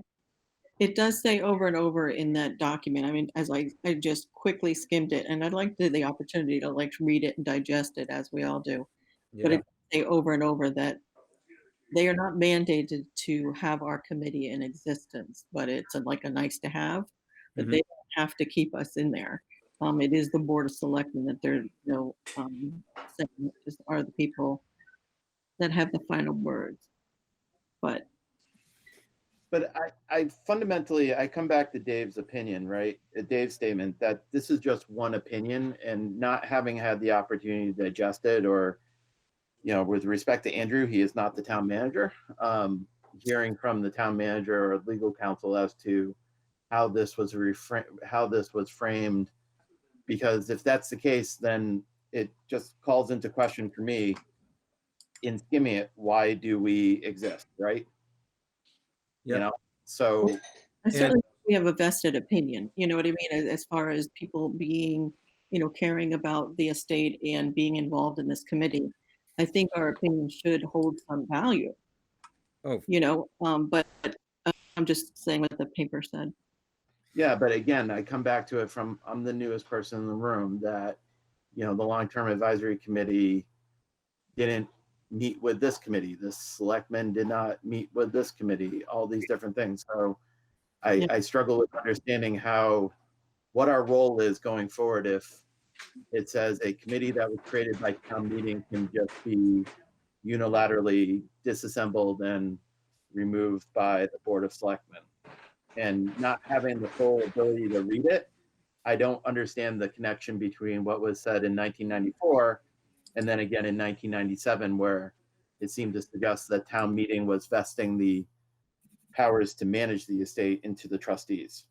It does say over and over in that document. I mean, as I just quickly skimmed it, and I'd like the opportunity to like read it and digest it as we all do. But Yeah. it say over and over that they are not mandated to have our committee in existence, but it's like a nice to have, that Mhm. they don't have to keep us in there. It is the Board of Selectmen that they're, saying are the people that have the final words. But I fundamentally, I come back to Dave's opinion, right? Dave's statement that this is just one opinion, and not having had the opportunity to digest it, or, with respect to Andrew, he is not the town manager. Hearing from the town manager or legal counsel as to how this was framed, because if that's the case, then it just calls into question for me, in skimming it, why do we exist, right? Yep. So I certainly think we have a vested opinion, you know what I mean, as far as people being, caring about the estate and being involved in this committee. I think our opinion should hold some value, Oh, but I'm just saying what the paper said. yeah, but again, I come back to it from, I'm the newest person in the room, that, the long-term advisory committee didn't meet with this committee. The selectmen did not meet with this committee, all these different things. So Yeah. I struggle with understanding what our role is going forward if it says a committee that was created by town meeting can just be unilaterally disassembled and removed by the Board of Selectmen. And not having the full ability to read it, I don't understand the connection between what was said in 1994 and then again in 1997, where it seemed to suggest that town meeting was vesting the powers to manage the estate into the trustees.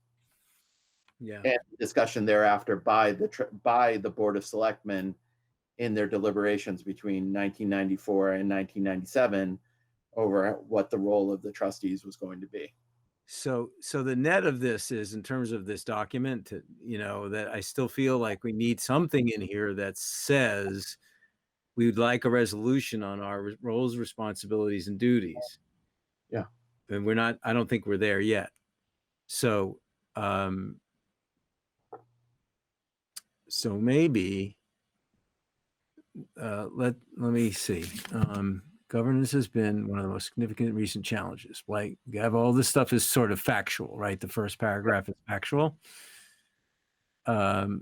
yeah. And discussion thereafter by the Board of Selectmen in their deliberations between 1994 and 1997 over what the role of the trustees was going to be. So the net of this is, in terms of this document, that I still feel like we need something in here that says we would like a resolution on our roles, responsibilities, and duties. Yeah. And I don't think we're there yet. So, maybe, let me see. Governance has been one of the most significant recent challenges. Like, you have all this stuff is sort of factual, right? The first paragraph is factual. Now,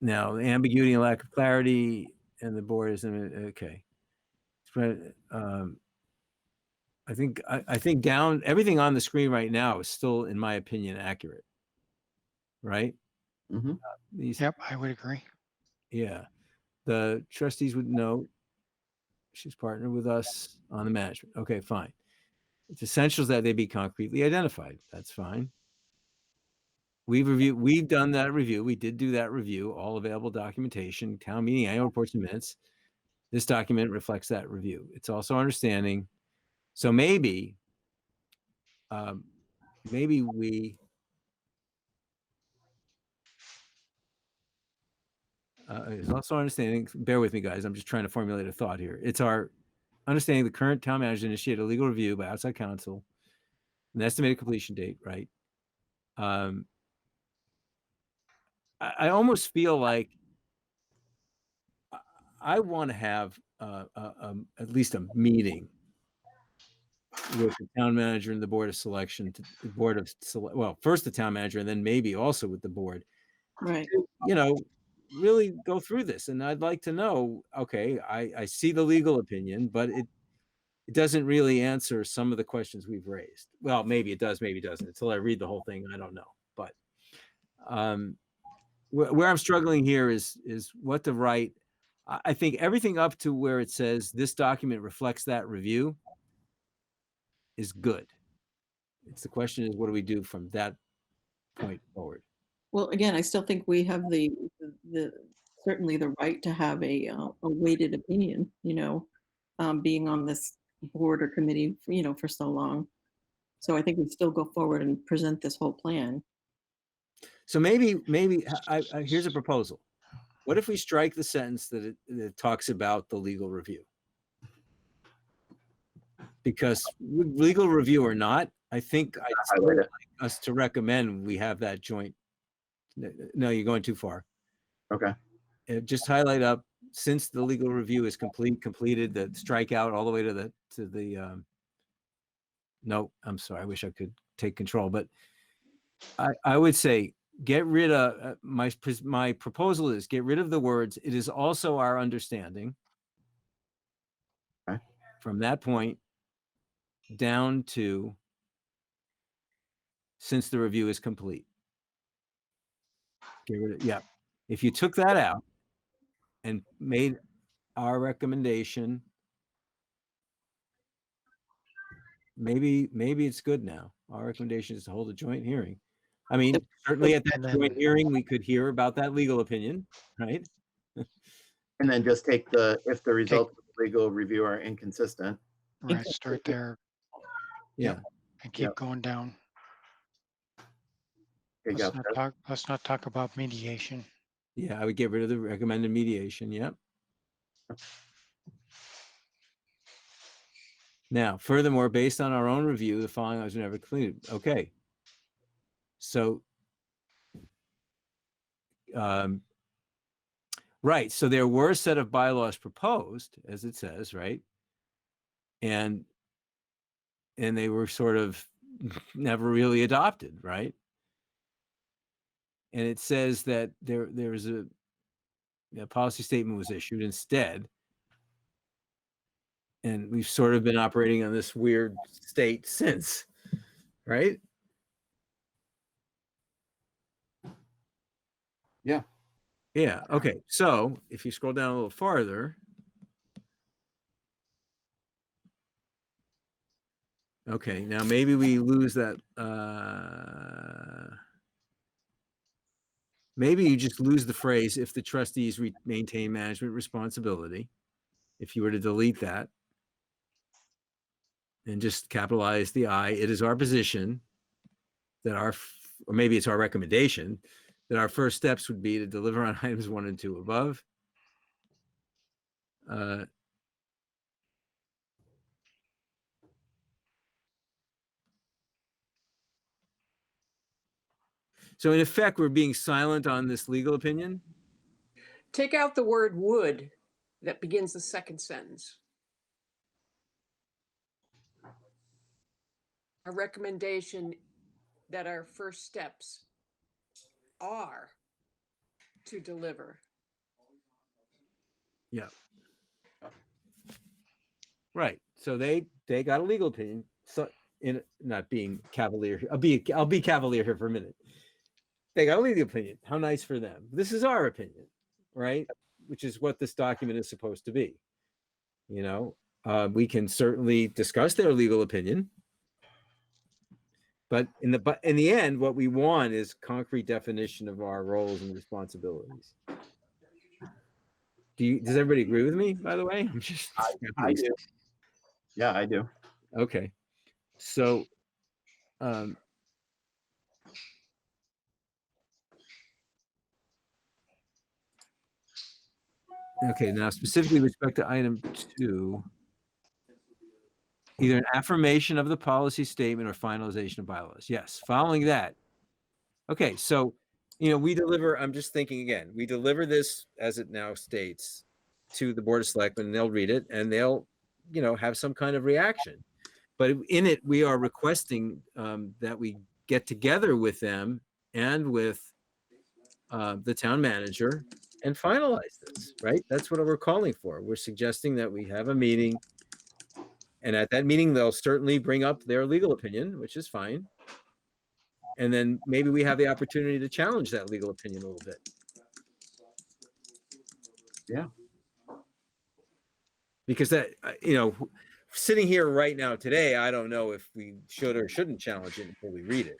the ambiguity and lack of clarity, and the board is okay. I think down everything on the screen right now is still, in my opinion, accurate. Right? Mm-hmm. Yep, I would agree. Yeah. The trustees would know she's partnered with us on the management. Okay, fine. It's essential that they be concretely identified. That's fine. We've done that review. We did do that review, all available documentation, town meeting, annual reports and minutes. This document reflects that review. It's also understanding. So maybe we, it's also understanding, bear with me guys, I'm just trying to formulate a thought here. It's our understanding the current town manager initiated a legal review by outside counsel, an estimated completion date, right? I almost feel like I want to have at least a meeting with the town manager and the board of selection, well, first the town manager, and then maybe also with the board. Right. really go through this, and I'd like to know, okay, I see the legal opinion, but it doesn't really answer some of the questions we've raised. Well, maybe it does, maybe it doesn't. Until I read the whole thing, I don't know. But where I'm struggling here is what to write. I think everything up to where it says this document reflects that review is good. It's the question is, what do we do from that point forward? Well, again, I still think we have the certainly the right to have a weighted opinion, being on this board or committee, for so long. So I think we still go forward and present this whole plan. So maybe here's a proposal. What if we strike the sentence that it talks about the legal review? Because legal review or not, I think I'd still like us to recommend we have that joint. No, you're going too far. Okay. Just highlight up, since the legal review is completed, the strikeout all the way to the no, I'm sorry, I wish I could take control, but I would say get rid of my proposal is get rid of the words, it is also our understanding. Okay. From that point down to since the review is complete. Get rid of, yeah. If you took that out and made our recommendation, maybe it's good now. Our recommendation is to hold a joint hearing. I mean, certainly at that And then- joint hearing, we could hear about that legal opinion, right? And then just take if the results of the legal review are inconsistent. Right, start there Yeah. and keep Yep. going down. Okay, got that. Let's not talk about mediation. Yeah, I would get rid of the recommended mediation. Yep. Now, furthermore, based on our own review, the following items were never completed. Okay. So, right. So there were a set of bylaws proposed, as it says, right? And they were sort of never really adopted, right? And it says that there was a policy statement was issued instead. And we've sort of been operating on this weird state since, right? Yeah. Yeah. Okay. So if you scroll down a little farther, okay, now maybe we lose that. Maybe you just lose the phrase if the trustees maintain management responsibility. If you were to delete that and just capitalize the I, it is our position that or maybe it's our recommendation that our first steps would be to deliver on items 1 and 2 above. So in effect, we're being silent on this legal opinion. Take out the word would that begins the second sentence. A recommendation that our first steps are to deliver. Yeah. Right. So they got a legal opinion. So in not being cavalier, I'll be cavalier here for a minute. They got a legal opinion. How nice for them. This is our opinion, right? Which is what this document is supposed to be. We can certainly discuss their legal opinion, but in the end, what we want is concrete definition of our roles and responsibilities. Does everybody agree with me, by the way? I'm just I do. Yeah, I do. okay. So okay, now specifically with respect to item 2, either an affirmation of the policy statement or finalization of bylaws. Yes, following that. Okay, so, we deliver, I'm just thinking again, we deliver this as it now states to the Board of Selectmen, and they'll read it and they'll, have some kind of reaction. But in it, we are requesting that we get together with them and with the town manager and finalize this, right? That's what we're calling for. We're suggesting that we have a meeting, and at that meeting, they'll certainly bring up their legal opinion, which is fine. And then maybe we have the opportunity to challenge that legal opinion a little bit. Yeah. Because that, sitting here right now today, I don't know if we should or shouldn't challenge it until we read it.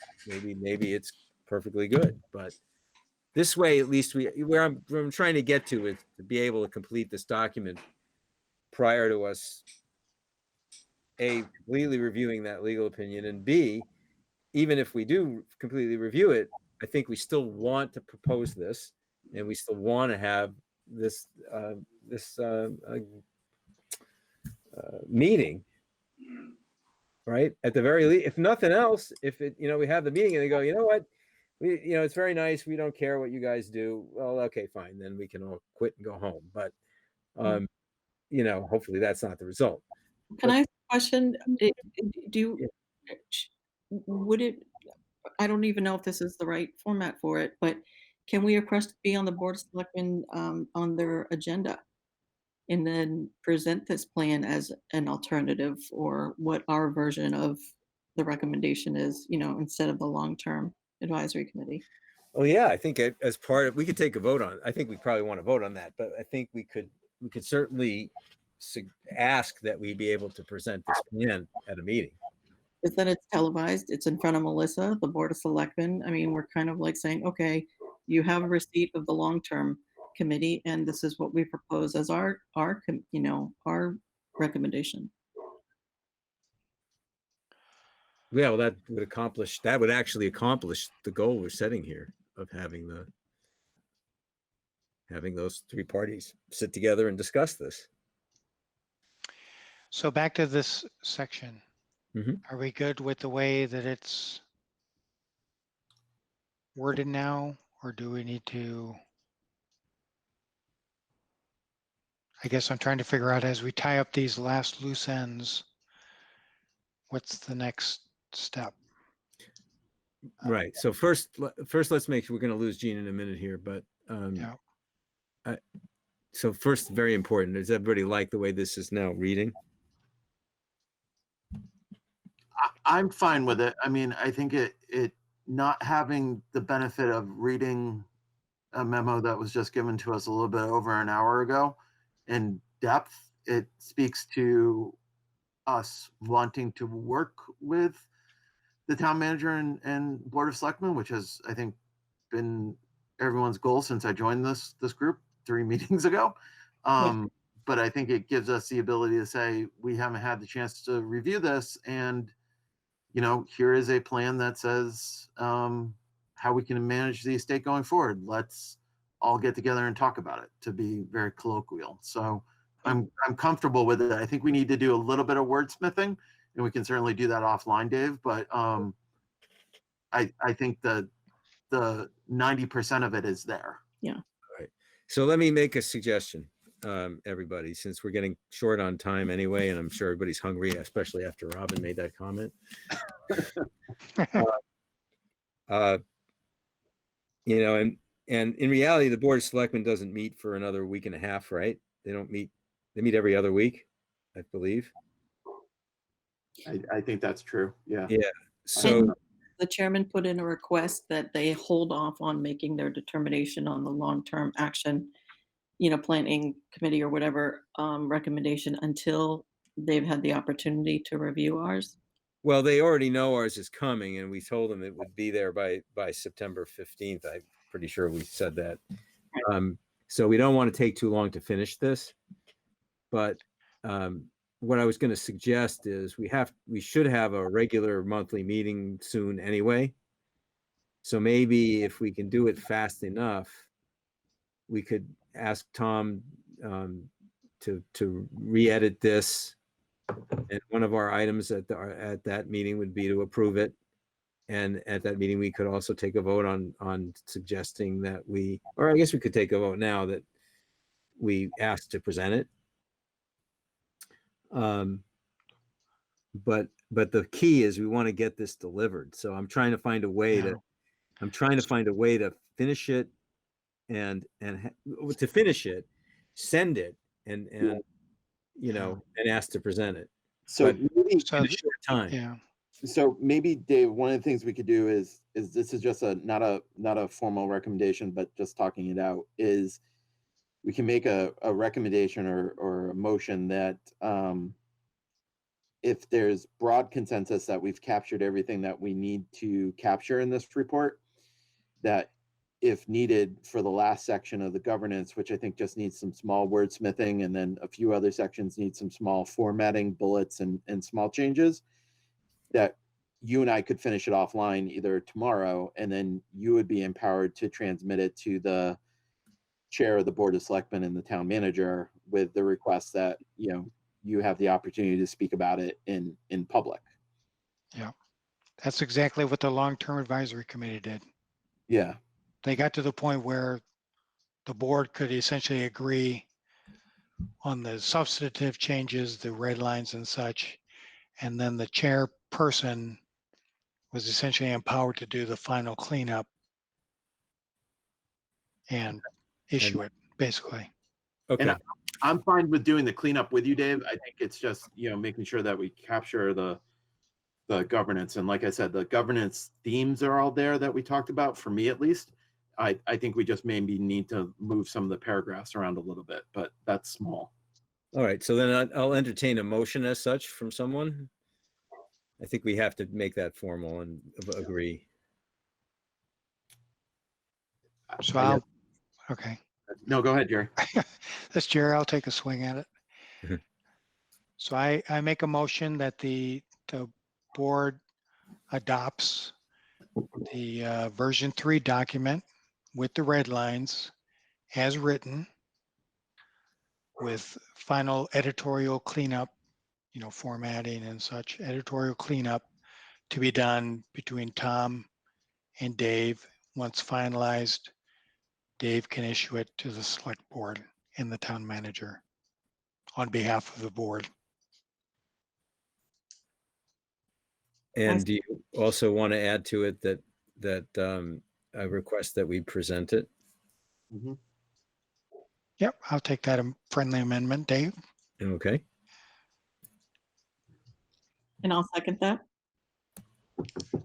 Maybe it's perfectly good, but this way, at least where I'm trying to get to is to be able to complete this document prior to us, A, completely reviewing that legal opinion, and B, even if we do completely review it, I think we still want to propose this, and we still want to have this meeting, right? At the very least, if nothing else, if we have the meeting and they go, you know what, it's very nice, we don't care what you guys do. Well, okay, fine, then we can all quit and go home. But hopefully that's not the result. Can I ask a question? Would it, I don't even know if this is the right format for it, but can we request to be on the Board of Selectmen on their agenda? And then present this plan as an alternative, or what our version of the recommendation is, instead of the long-term advisory committee. Oh yeah, I think as part of, we could take a vote on it. I think we probably want to vote on that, but I think we could certainly ask that we be able to present this plan at a meeting. Is that it's televised, it's in front of Melissa, the Board of Selectmen. I mean, we're kind of like saying, okay, you have a receipt of the long-term committee, and this is what we propose as our recommendation. Yeah, well, that would actually accomplish the goal we're setting here of having those three parties sit together and discuss this. So back to this section. Mhm. Are we good with the way that it's worded now, or do we need to? I guess I'm trying to figure out, as we tie up these last loose ends, what's the next step? Right. So first let's make sure, we're going to lose Gene in a minute here, but Yeah. So first, very important, does everybody like the way this is now reading? I'm fine with it. I mean, I think it not having the benefit of reading a memo that was just given to us a little bit over an hour ago in depth, it speaks to us wanting to work with the town manager and Board of Selectmen, which has, I think, been everyone's goal since I joined this group 3 meetings ago. But I think it gives us the ability to say, we haven't had the chance to review this, and here is a plan that says how we can manage the estate going forward. Let's all get together and talk about it, to be very colloquial. So I'm comfortable with it. I think we need to do a little bit of wordsmithing, and we can certainly do that offline, Dave. But I think the 90% of it is there. Yeah. All right. So let me make a suggestion, everybody, since we're getting short on time anyway, and I'm sure everybody's hungry, especially after Robin made that comment. And in reality, the Board of Selectmen doesn't meet for another week and a half, right? They don't meet. They meet every other week, I believe. I think that's true. Yeah. Yeah. So And the chairman put in a request that they hold off on making their determination on the long-term action, planning committee or whatever recommendation, until they've had the opportunity to review ours. well, they already know ours is coming, and we told them it would be there by September 15th. I'm pretty sure we said that. So we don't want to take too long to finish this. But what I was going to suggest is we should have a regular monthly meeting soon anyway. So maybe if we can do it fast enough, we could ask Tom to re-edit this. And one of our items at that meeting would be to approve it. And at that meeting, we could also take a vote on suggesting that or I guess we could take a vote now that we asked to present it. But the key is we want to get this delivered. So I'm trying to find a way to finish it and to finish it, send it and you know, and ask to present it So But- maybe, So, in a short time. yeah, so maybe Dave, one of the things we could do is this is just not a formal recommendation, but just talking it out, is we can make a recommendation or a motion that if there's broad consensus that we've captured everything that we need to capture in this report, that if needed for the last section of the governance, which I think just needs some small wordsmithing, and then a few other sections need some small formatting, bullets, and small changes, that you and I could finish it offline either tomorrow, and then you would be empowered to transmit it to the chair of the Board of Selectmen and the town manager with the request that, you know, you have the opportunity to speak about it in public. that's exactly what the long-term advisory committee did. Yeah. They got to the point where the board could essentially agree on the substantive changes, the red lines and such. And then the chairperson was essentially empowered to do the final cleanup and issue it, basically. Okay. I'm fine with doing the cleanup with you, Dave. I think it's just, you know, making sure that we capture the governance. And like I said, the governance themes are all there that we talked about, for me at least. I think we just maybe need to move some of the paragraphs around a little bit, but that's small. All right. So then I'll entertain a motion as such from someone. I think we have to make that formal and agree. So I'll, okay. No, go ahead, Jerry. This Jerry, I'll take a swing at it. Mhm. So I make a motion that the board adopts the version 3 document with the red lines as written, with final editorial cleanup, you know, formatting and such, editorial cleanup to be done between Tom and Dave. Once finalized, Dave can issue it to the select board and the town manager on behalf of the board. And do you also want to add to it that I request that we present it? Mhm. Yep, I'll take that friendly amendment, Dave. Okay. And I'll second that.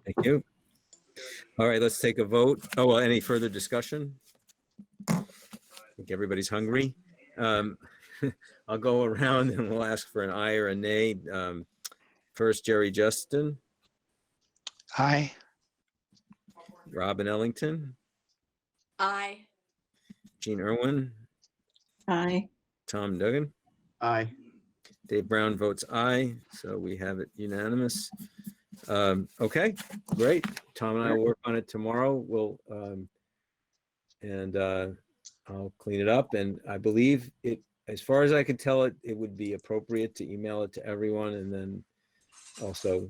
Thank you. All right, let's take a vote. Oh, well, any further discussion? I think everybody's hungry. I'll go around and we'll ask for an aye or a nay. First, Jerry Justin, Aye. Robin Ellington, Aye. Jean Irwin, Aye. Tom Duggan, Aye. Dave Brown votes aye, so we have it unanimous. Okay, great. Tom and I will work on it tomorrow. I'll clean it up, and I believe it, as far as I can tell it, it would be appropriate to email it to everyone and then also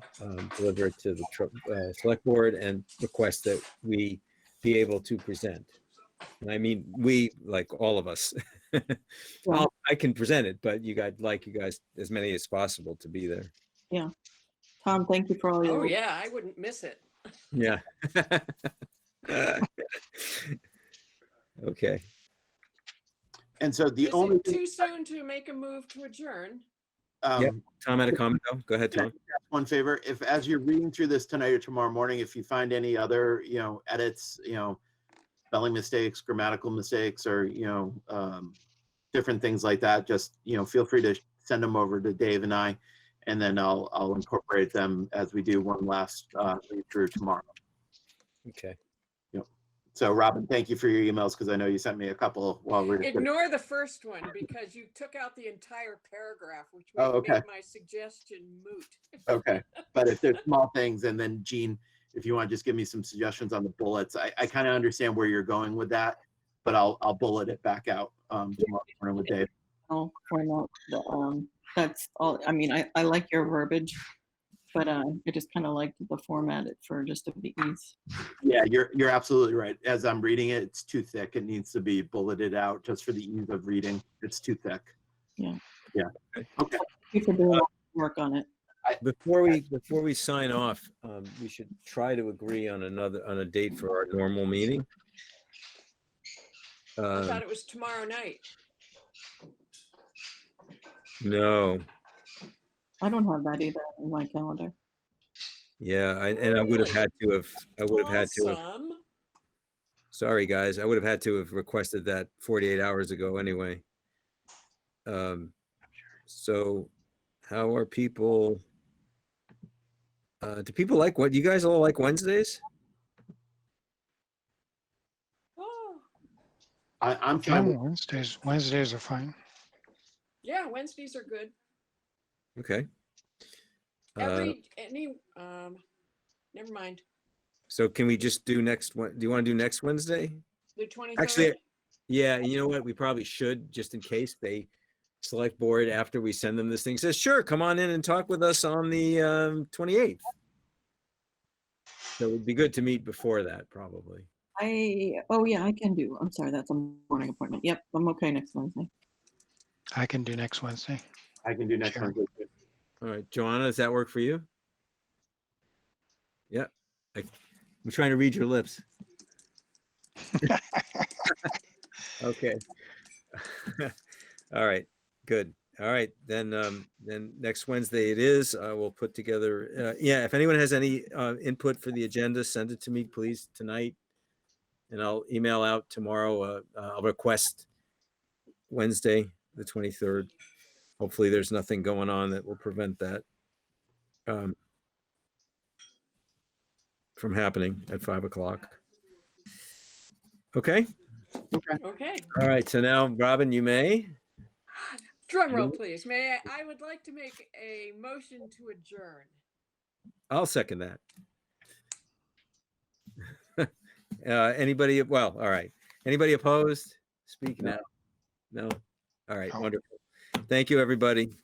deliver it to the select board and request that we be able to present. And I mean, we, like all of us. I can present it, but you guys, as many as possible to be there. Tom, thank you for all your Oh, work. yeah, I wouldn't miss it. Yeah. Okay. And so the Is only it thing, too soon to make a move to adjourn? Yep. Tom had a comment though. Go ahead, Tom. one favor, if as you're reading through this tonight or tomorrow morning, if you find any other, you know, edits, you know, spelling mistakes, grammatical mistakes, or, you know, different things like that, just, you know, feel free to send them over to Dave and I, and then I'll incorporate them as we do one last read through tomorrow. Okay. So Robin, thank you for your emails, because I know you sent me a couple while we were. Ignore the first one because you took out the entire paragraph, which Oh, would okay. make my suggestion moot. Okay, but if there's small things, and then Jean, if you want to just give me some suggestions on the bullets, I kind of understand where you're going with that, but I'll bullet it back out tomorrow morning with Dave. I'll point out the, that's all. I mean, I like your verbiage, but I just kind of like the format it for just to be ease. Yeah, you're absolutely right. As I'm reading it, it's too thick. It needs to be bulleted out just for the ease of reading. It's too thick. Yeah. Yeah. Okay. Thank you for doing work on it. Before we sign off, we should try to agree on a date for our normal meeting. I Um, thought it was tomorrow night. no, I don't have that either in my calendar. yeah, and I would have Really? had to have, I would have had to have, Awesome. sorry, guys, I would have had to have requested that 48 hours ago anyway. So how are people, do people like what, you guys all like Wednesdays? Oh, I'm Yeah, fine with Wednesdays are fine. yeah, Wednesdays are good. Okay. Never mind. So can we just do next one? Do you want to do next Wednesday? The 23rd? Actually, yeah, you know what? We probably should, just in case they select board after we send them this thing says, sure, come on in and talk with us on the 28th. So it would be good to meet before that, probably. Oh yeah, I can do. I'm sorry, that's a morning appointment. Yep, I'm okay next Wednesday. I can do next Wednesday. I can do next Sure. Wednesday. too. All right, Joanna, does that work for you? Yeah, I'm trying to read your lips. Okay. All right, good. All right, then next Wednesday it is. We'll put together, yeah, if anyone has any input for the agenda, send it to me, please, tonight. And I'll email out tomorrow. I'll request Wednesday, the 23rd. Hopefully there's nothing going on that will prevent that from happening at 5 o'clock. Okay. Okay. All right. So now, Robin, you may. Drum roll, please. I would like to make a motion to adjourn. I'll second that. Anybody? Well, all right. Anybody opposed? Speak now. No. All right. No. Wonderful. Thank you, everybody.